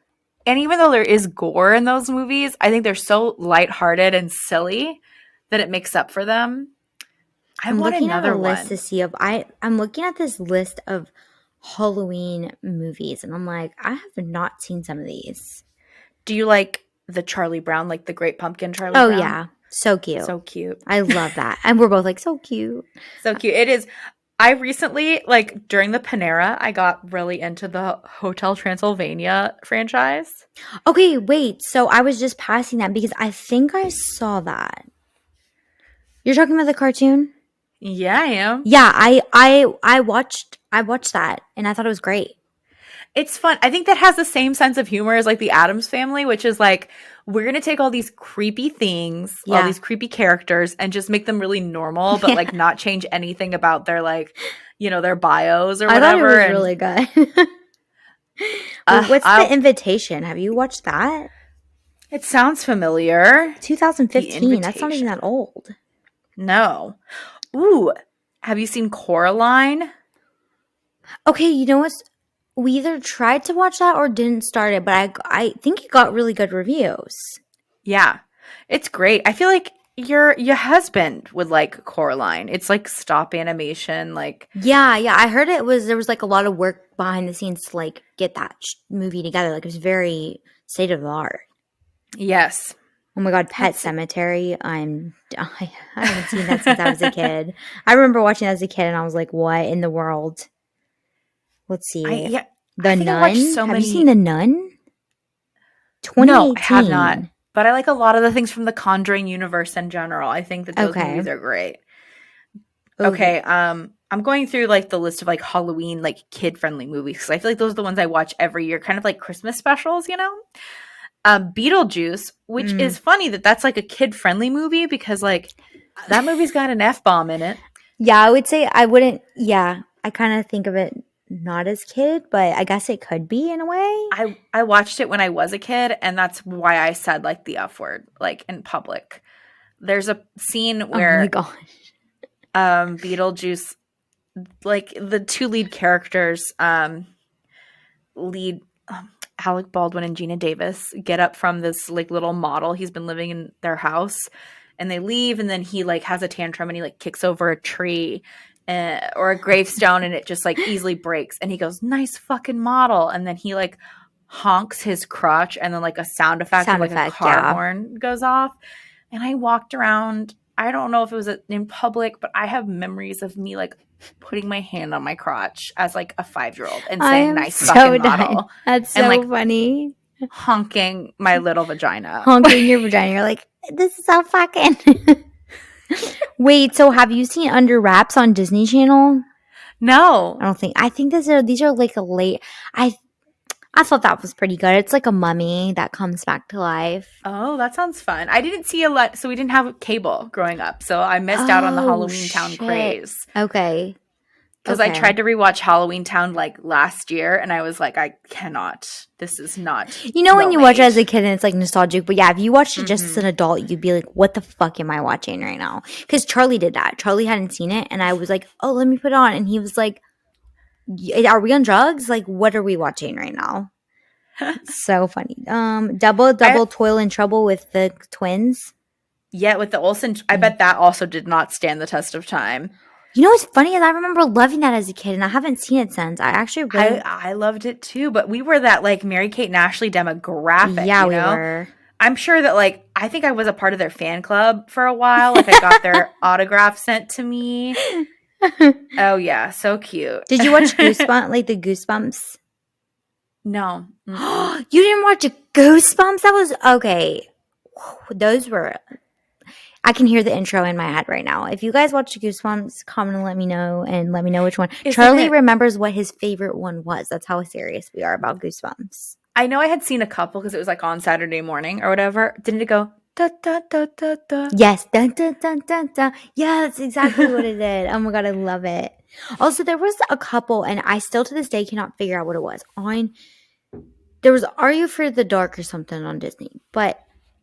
And even though there is gore in those movies, I think they're so lighthearted and silly that it makes up for them. I'm looking at a list to see I'm looking at this list of Halloween movies, and I'm like, I have not seen some of these. Do you like the Charlie Brown, like the Great Pumpkin Charlie Brown? Oh yeah, so cute. So cute. I love that. And we're both like, so cute. So cute. It is. I recently, like during the Panera, I got really into the Hotel Transylvania franchise. Okay, wait. So I was just passing that because I think I saw that. You're talking about the cartoon? Yeah, I am. Yeah, I watched that and I thought it was great. It's fun. I think that has the same sense of humor as like the Addams Family, which is like, we're going to take all these creepy things, all these creepy characters, and just make them really normal, but like not change anything about their like, their bios or whatever. I thought it was really good. What's The Invitation? Have you watched that? It sounds familiar. 2015. That's not even that old. No. Ooh, have you seen Coraline? Okay, you know what? We either tried to watch that or didn't start it, but I think it got really good reviews. Yeah, it's great. I feel like your husband would like Coraline. It's like stop animation, like yeah. I heard there was like a lot of work behind the scenes to like get that movie together. Like it was very state of the art. Yes. Oh my God, Pet Sematary. I haven't seen that since I was a kid. I remember watching that as a kid and I was like, what in the world? Let's see. The Nun? Have you seen The Nun? 2018. No, I have not. But I like a lot of the things from the Conjuring universe in general. I think that those movies are great. Okay, I'm going through like the list of like Halloween, like kid-friendly movies, because I feel like those are the ones I watch every year, kind of like Christmas specials, Beetlejuice, which is funny that's like a kid-friendly movie because like that movie's got an F-bomb in it. Yeah, I would say I wouldn't. Yeah, I kind of think of it not as kid, but I guess it could be in a way. I watched it when I was a kid, and that's why I said like the F word, like in public. There's a scene where oh my gosh. Beetlejuice, like the two lead characters, Alec Baldwin and Gina Davis, get up from this like little model. He's been living in their house, and they leave, and then he like has a tantrum and he like kicks over a tree or a gravestone, and it just like easily breaks, and he goes, nice fucking model, and then he like honks his crotch and then like a sound effect of like a car horn goes off. And I walked around. I don't know if it was in public, but I have memories of me like putting my hand on my crotch as like a 5-year-old and saying nice fucking model. That's so and, like, funny. Honking my little vagina. Honking your vagina. You're like, this is so fucking. Wait, so have you seen Under Wraps on Disney Channel? No. I think these are like a late. I thought that was pretty good. It's like a mummy that comes back to life. Oh, that sounds fun. I didn't see a lot, so we didn't have cable growing up, so I missed out on the Halloween Town craze. Okay. Because I tried to rewatch Halloween Town like last year, and I was like, I cannot. This is not. You know when you watch it as a kid and it's like nostalgic, but yeah, if you watched it just as an adult, you'd be like, what the fuck am I watching right now? Because Charlie did that. Charlie hadn't seen it, and I was like, oh, let me put it on. And he was like, are we on drugs? Like, what are we watching right now? So funny. Double Toil and Trouble with the twins. Yeah, with the Olsen. I bet that also did not stand the test of time. You know what's funny is I remember loving that as a kid, and I haven't seen it since. I loved it too, but we were that like Mary-Kate and Ashley demographic. Yeah, we were. I'm sure that like I think I was a part of their fan club for a while. Like I got their autograph sent to me. Oh yeah, so cute. Did you watch Goosebumps? Like the Goosebumps? No. You didn't watch Goosebumps? That was okay. Those were. I can hear the intro in my head right now. If you guys watch Goosebumps, comment and let me know which one. Charlie remembers what his favorite one was. That's how serious we are about Goosebumps. I know I had seen a couple because it was like on Saturday morning or whatever. Didn't it go da da da da da? Yes, da da da da da. Yeah, that's exactly what it did. Oh my god, I love it. Also, there was a couple, and I still to this day cannot figure out what it was. There was Are You Afraid of the Dark or something on Disney, but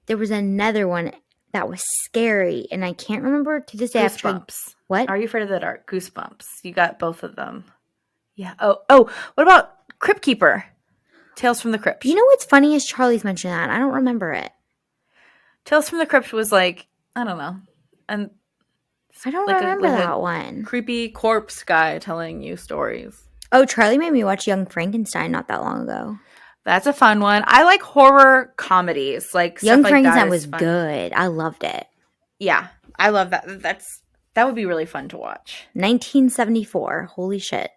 there was another one that was scary, and I can't remember to this day. Goosebumps. What? Are You Afraid of the Dark? Goosebumps. You got both of them. Yeah. Oh. What about Crypt Keeper? Tales from the Crypt. You know what's funny is Charlie's mentioned that. I don't remember it. Tales from the Crypt was like, I don't know. And I don't remember that one. Creepy corpse guy telling you stories. Oh, Charlie made me watch Young Frankenstein not that long ago. That's a fun one. I like horror comedies. Like Young Frankenstein was good. I loved it. Yeah, I love that. That would be really fun to watch. 1974. Holy shit.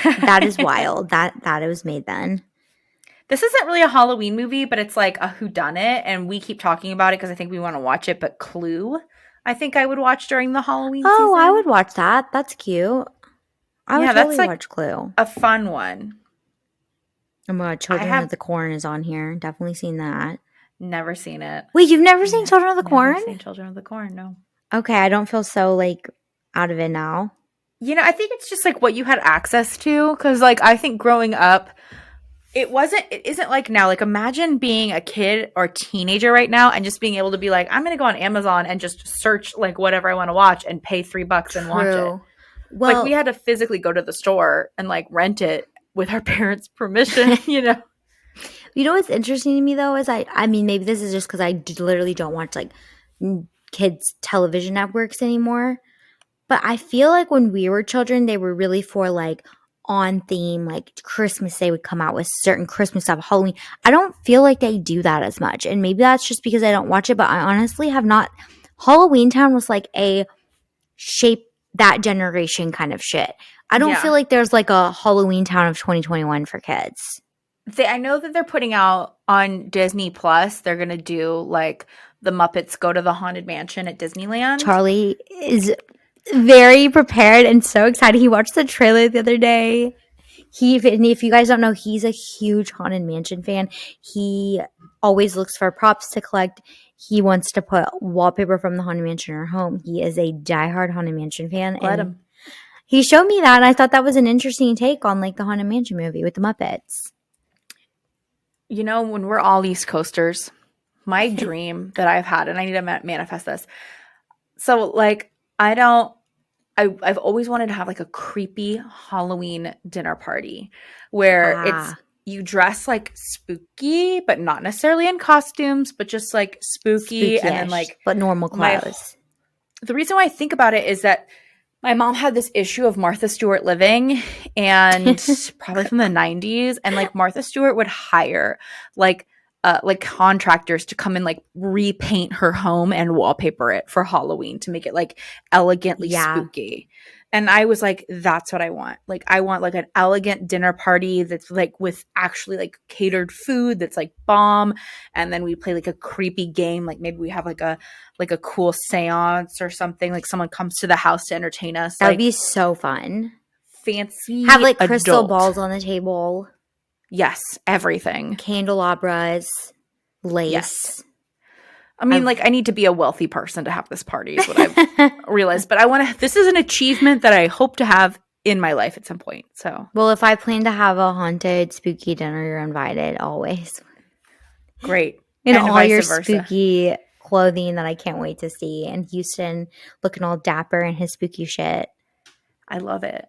That is wild. That it was made then. This isn't really a Halloween movie, but it's like a whodunit, and we keep talking about it because I think we want to watch it. But Clue, I think I would watch during the Halloween season. Oh, I would watch that. That's cute. I would totally watch Clue. A fun one. Oh my god, Children of the Corn is on here. Definitely seen that. Never seen it. Wait, you've never seen Children of the Corn? Never seen Children of the Corn, no. Okay, I don't feel so like out of it now. You know, I think it's just like what you had access to, because like I think growing up, it isn't like now. Like imagine being a kid or teenager right now and just being able to be like, I'm gonna go on Amazon and just search like whatever I want to watch and pay $3 and watch it. Well, like we had to physically go to the store and like rent it with our parents' permission, you know. You know what's interesting to me though is I mean maybe this is just because I literally don't watch like kids television networks anymore, but I feel like when we were children they were really for like on theme, like Christmas they would come out with certain Christmas stuff, Halloween. I don't feel like they do that as much, and maybe that's just because I don't watch it, but I honestly have not. Halloween Town was like a shape that generation kind of shit. I don't feel like there's like a Halloween Town of 2021 for kids. I know that they're putting out on Disney Plus, they're going to do like the Muppets Go to the Haunted Mansion at Disneyland. Charlie is very prepared and so excited. He watched the trailer the other day. If you guys don't know, he's a huge Haunted Mansion fan. He always looks for props to collect. He wants to put wallpaper from the Haunted Mansion in our home. He is a diehard Haunted Mansion fan. Let him. He showed me that, and I thought that was an interesting take on like the Haunted Mansion movie with the Muppets. You know, when we're all East Coasters, my dream that I've had, and I need to manifest this. So, like, I've always wanted to have like a creepy Halloween dinner party where you dress like spooky, but not necessarily in costumes, but just like spooky and then like but normal clothes. The reason why I think about it is that My mom had this issue of Martha Stewart living, and probably from the 90s, and like Martha Stewart would hire like contractors to come and like repaint her home and wallpaper it for Halloween to make it like elegantly Yeah. spooky. And I was like, that's what I want. Like I want like an elegant dinner party that's like with actually like catered food that's like bomb. And then we play like a creepy game. Like maybe we have like a cool seance or something. Like someone comes to the house to entertain us. That would be Like so fun. Have fancy like crystal adult. balls on the table, Yes, everything. candelabras, Yes. lace. I mean, like I need to be a wealthy person to have this party is what I've realized. But I want to, this is an achievement that I hope to have in my life at some point. So Well, if I plan to have a haunted, spooky dinner, you're invited always. great. In And all vice your versa. spooky clothing that I can't wait to see. And Houston looking all dapper in his spooky shit. I love it.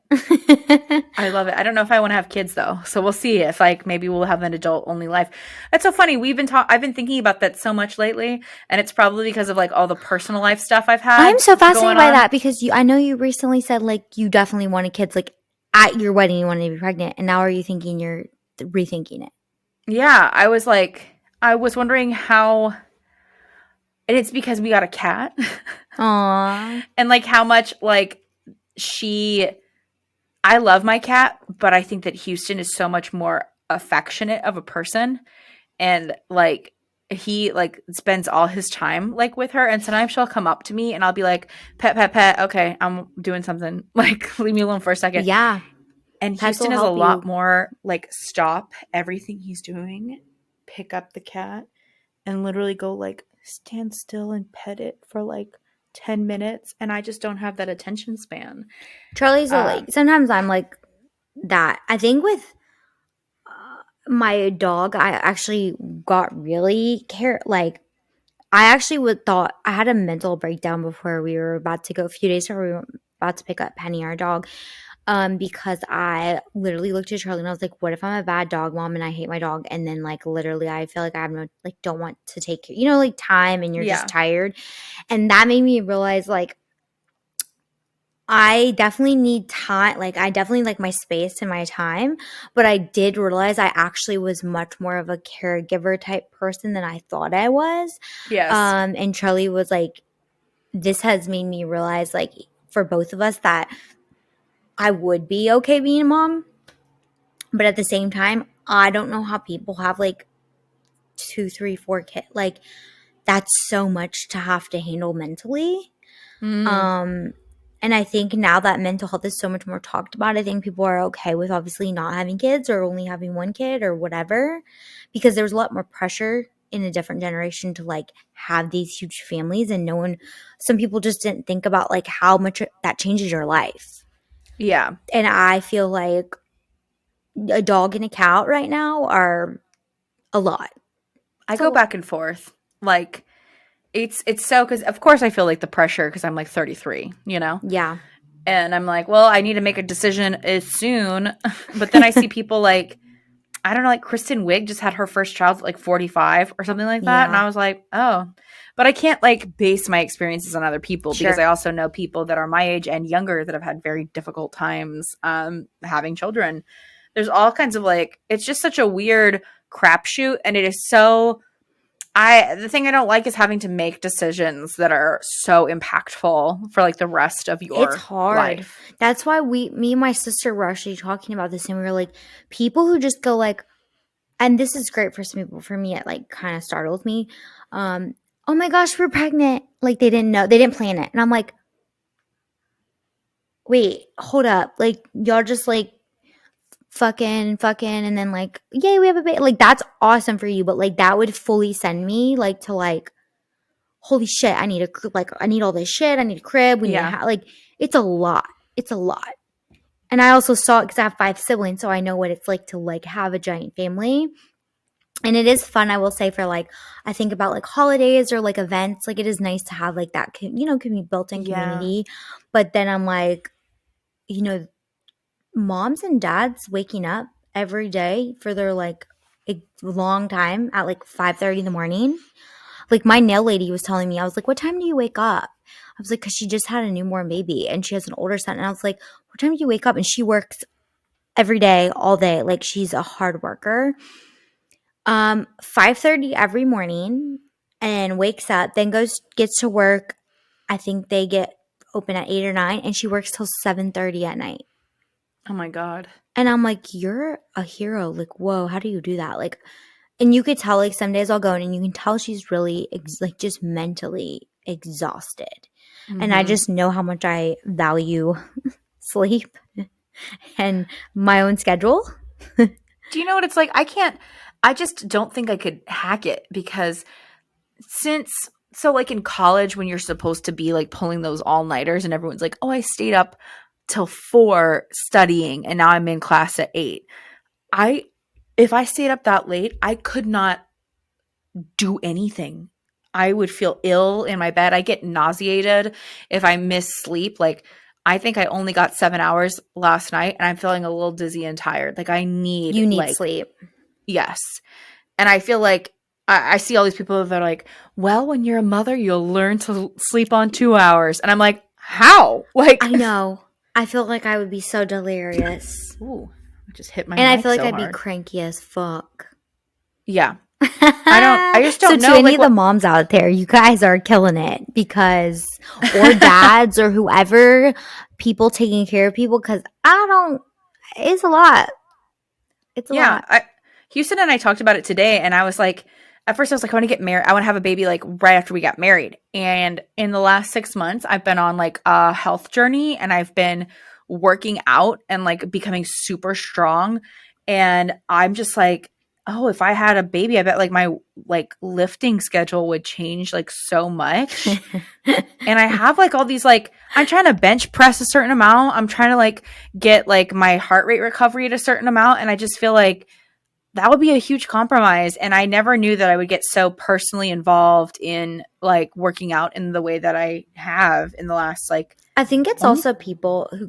I love it. I don't know if I want to have kids though. So we'll see if like maybe we'll have an adult only life. That's so funny. I've been thinking about that so much lately, and it's probably because of like all the personal life stuff I've had. I'm so fascinated going by on. that because I know you recently said like you definitely wanted kids, like at your wedding you wanted to be pregnant, and now are you thinking you're rethinking it? Yeah, I was wondering how, and it's because we got a cat. Aww. And like how much like I love my cat, but I think that Houston is so much more affectionate of a person, and like he like spends all his time like with her, and sometimes she'll come up to me and I'll be like, pet pet pet, okay, I'm doing something, like leave me alone for a second. Yeah. And Pets will Houston is a help lot you. more like stop everything he's doing, pick up the cat, and literally go like stand still and pet it for like 10 minutes, and I just don't have that attention span. Charlie's a like sometimes I'm like that. I think with my dog, I actually got really like I actually would thought I had a mental breakdown before we were about to go a few days before we were about to pick up Penny, our dog. Because I literally looked at Charlie and I was like, what if I'm a bad dog mom and I hate my dog? And then like literally I feel like I have no like don't want to take like time and you're just Yeah. tired. And that made me realize like I definitely need time. Like, I definitely like my space and my time. But I did realize I actually was much more of a caregiver type person than I thought I was. Yes. And Charlie was like, this has made me realize, like, for both of us, that I would be okay being a mom. But at the same time, I don't know how people have like 2, 3, 4 kids. Like, that's so much to have to handle mentally. Mm. Um, and I think now that mental health is so much more talked about, I think people are okay with obviously not having kids or only having one kid or whatever, because there's a lot more pressure in a different generation to like have these huge families, and some people just didn't think about like how much that changes your life. Yeah. And I feel like a dog and a cat right now are a lot. I go back and forth. Like it's so, because of course I feel like the pressure because I'm like 33, you know? Yeah. And I'm like, well, I need to make a decision as soon. But then I see people like, I don't know, like Kristen Wiig just had her first child at like 45 or something like that. And Yeah. I was like, oh, but I can't like base my experiences on other people because Sure. I also know people that are my age and younger that have had very difficult times having children. There's all kinds of like, it's just such a weird crapshoot. And it is so, the thing I don't like is having to make decisions that are so impactful for like the rest of It's your hard. life. That's why me and my sister were actually talking about this, and we were like, people who just go like, and this is great for some people. For me, it like kind of startled me. Oh my gosh, we're pregnant. Like they didn't know, they didn't plan it, and I'm like, wait, hold up, like y'all just like fucking, and then like, yay, we have a baby. Like that's awesome for you, but like that would fully send me like to like, holy shit, I need I need all this shit. I need a crib. We need Yeah. like, it's a lot. It's a lot. And I also saw it because I have 5 siblings, so I know what it's like to like have a giant family. And it is fun, I will say, for like, I think about like holidays or like events. Like it is nice to have like that, can be built-in Yeah. community. But then I'm like, moms and dads waking up every day for their like a long time at like 5:30 in the morning. Like my nail lady was telling me, I was like, what time do you wake up? was like, because she just had a newborn baby and she has an older son. And I was like, what time do you wake up? And she works every day, all day. Like, she's a hard worker. 5:30 every morning, and wakes up, then gets to work. I think they get open at 8 or 9, and she works till 7:30 at night. Oh my God. And I'm like, you're a hero. Like, whoa, how do you do that? Like, and you could tell, like, some days I'll go in and you can tell she's really like just mentally exhausted. And I just know how much I value sleep and my own schedule. Do you know what it's like? I just don't think I could hack it because like in college when you're supposed to be like pulling those all-nighters and everyone's like, oh, I stayed up till 4 studying and now I'm in class at 8. If I stayed up that late, I could not do anything. I would feel ill in my bed. I get nauseated if I miss sleep. Like, I think I only got 7 hours last night and I'm feeling a little dizzy and tired. Like, You need sleep. Yes. And I feel like I see all these people that are like, well, when you're a mother, you'll learn to sleep on 2 hours. And I'm like, how? Like, I know. I feel like I would be so delirious. Ooh, I just hit my And I mic feel like so I'd hard. be cranky as fuck. Yeah. I just don't know. So to any of the moms out there, you guys are killing it because, or dads or whoever, people taking care of people, because it's a lot. It's a lot. Houston and I talked about it today, and I was like, at first I was like, I want to get married. I want to have a baby like right after we got married. And in the last 6 months, I've been on like a health journey, and I've been working out and like becoming super strong. And I'm just like, oh, if I had a baby, I bet like my like lifting schedule would change like so much. And I have like all these like, I'm trying to bench press a certain amount. I'm trying to like get like my heart rate recovery at a certain amount. And I just feel like that would be a huge compromise. And I never knew that I would get so personally involved in like working out in the way that I have in the last like. I think it's also people who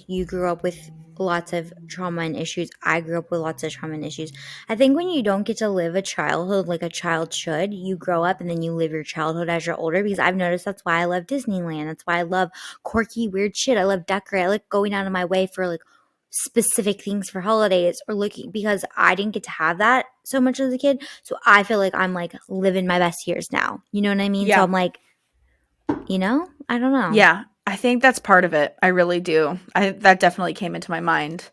you grew up with lots of trauma and issues. I grew up with lots of trauma and issues. I think when you don't get to live a childhood like a child should, you grow up and then you live your childhood as you're older, because I've noticed that's why I love Disneyland. That's why I love quirky, weird shit. I love decorating. I like going out of my way for like specific things for holidays or looking, because I didn't get to have that so much as a kid. So I feel like I'm like living my best years now. You know what I mean? Yeah. So I'm like, I don't know. Yeah. I think that's part of it. I really do. That definitely came into my mind.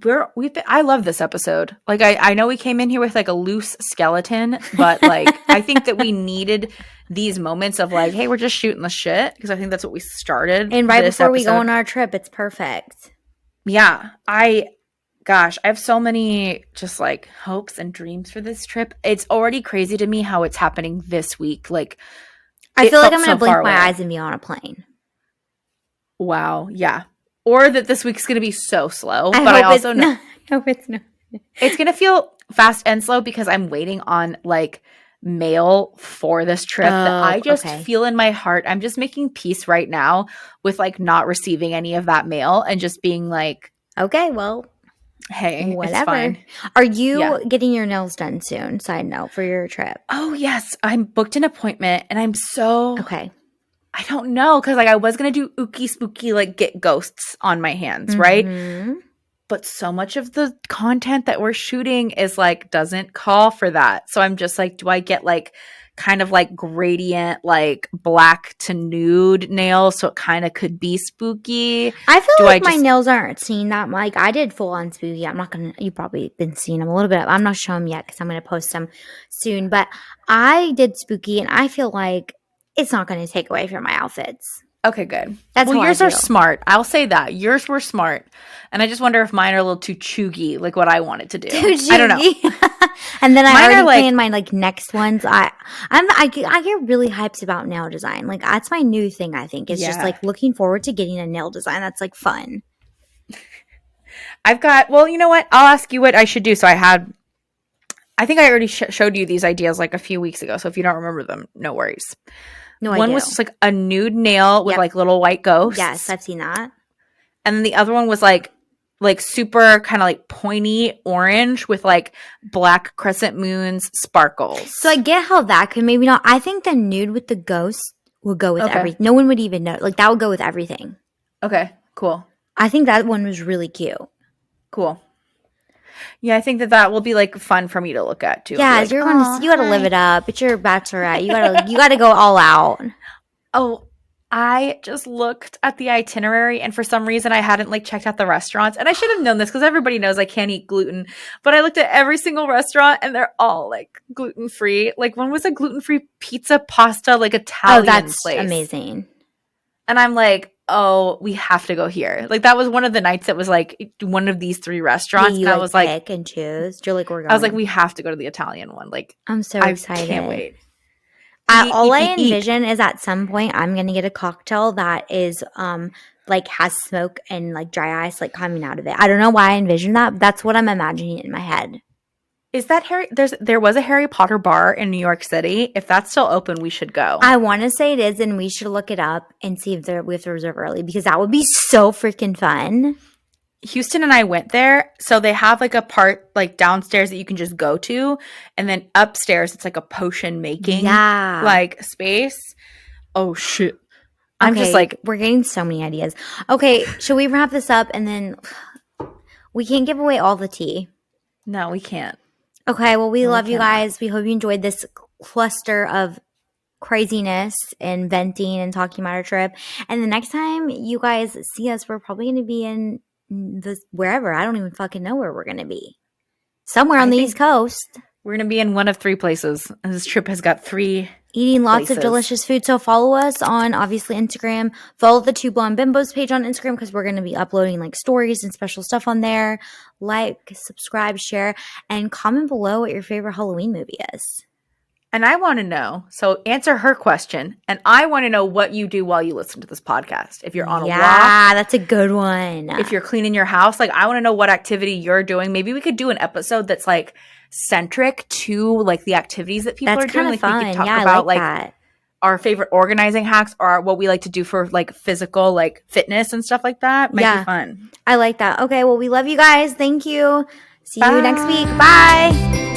I love this episode. Like, I know we came in here with like a loose skeleton, but like I think that we needed these moments of like, hey, we're just shooting the shit, because I think that's what we started. And right before we go on our trip, it's perfect. Yeah. I have so many just like hopes and dreams for this trip. It's already crazy to me how it's happening this week. Like, I feel like I'm going to blink my eyes and be on a plane. Wow. Yeah. Or that this week's going to be so slow. But I also know. No, it's not. It's going to feel fast and slow because I'm waiting on like mail for this trip that I just feel in my heart. I'm just making peace right now with like not receiving any of that mail and just being like, okay, well, hey, whatever. It's fine. Are you getting your nails done soon? Side note, for your trip. Oh, yes. I'm booked an appointment and I'm so okay. I don't know, because like I was going to do ooky spooky, like get ghosts on my hands, right? But so much of the content that we're shooting is like doesn't call for that. So I'm just like, do I get like kind of like gradient, like black to nude nails, so it kind of could be spooky? I feel like my nails aren't seeing that. Like, I did full on spooky. I'm not gonna. You've probably been seeing them a little bit. I'm not showing them yet because I'm gonna post them soon. But I did spooky, and I feel like it's not going to take away from my outfits. Okay, good. That's well, yours are smart. I'll say that. Yours were smart. And I just wonder if mine are a little too chuggy, like what I wanted to do. I don't know. And then I already plan my like next ones. I get really hyped about nail design. Like, that's my new thing, I think. It's just like looking forward to getting a nail design that's like fun. Well, you know what? I'll ask you what I should do. So I think I already showed you these ideas like a few weeks ago. So if you don't remember them, no worries. No, one was just like a nude nail with like little white ghosts. Yes, I've seen that. And then the other one was like super kind of like pointy orange with like black crescent moons sparkles. So I get how that could maybe not. I think the nude with the ghost would go with Okay. everything. No one would even know. Like, that would go with everything. Okay, cool. I think that one was really cute. Cool. Yeah, I think that will be like fun for me to look at too. Yeah, like, you're going to. You got to live it up. It's your bachelorette. You got to go all out. Oh, I just looked at the itinerary, and for some reason I hadn't like checked out the restaurants. And I should have known this because everybody knows I can't eat gluten. But I looked at every single restaurant, and they're all like gluten free. Like one was a gluten free pizza pasta, like Italian that's place. amazing. And I'm like, oh, we have to go here. Like that was one of the nights that was like one of these 3 restaurants. You and I was like, pick and choose. You're like, we're going. I was like, we have to go to the Italian one. Like, I'm so I excited. can't wait. All I envision is at some point I'm gonna get a cocktail that is like has smoke and like dry ice like coming out of it. I don't know why I envision that, but that's what I'm imagining in my head. Is that Harry? There was a Harry Potter bar in New York City. If that's still open, we should go. I want to say it is, and we should look it up and see if we have to reserve early because that would be so freaking fun. Houston and I went there. So they have like a part like downstairs that you can just go to. And then upstairs, it's like a potion making like space. Oh, shit. I'm just like. We're getting so many ideas. Okay, should we wrap this up and then we can't give away all the tea. No, we can't. Okay, well, we love you guys. We hope you enjoyed this cluster of craziness and venting and talking about our trip. And the next time you guys see us, we're probably going to be in wherever. I don't even fucking know where we're going to be. Somewhere on the East Coast. We're going to be in one of 3 places. And this trip has got 3 eating lots of delicious food. So follow us on, obviously, Instagram. Follow the Two Blonde Bimbos page on Instagram because we're going to be uploading like stories and special stuff on there. Like, subscribe, share, and comment below what your favorite Halloween movie is. And I want to know, so answer her question, and I want to know what you do while you listen to this podcast. If you're on a walk. Yeah, that's a good one. If you're cleaning your house, like I want to know what activity you're doing. Maybe we could do an episode that's like centric to like the activities that people are doing. Kind of like fun. We could talk yeah, about like that. Our favorite organizing hacks or what we like to do for like physical like fitness and stuff like that. Might be fun. I like that. Okay, well, we love you guys. Thank you. See you next week. Bye.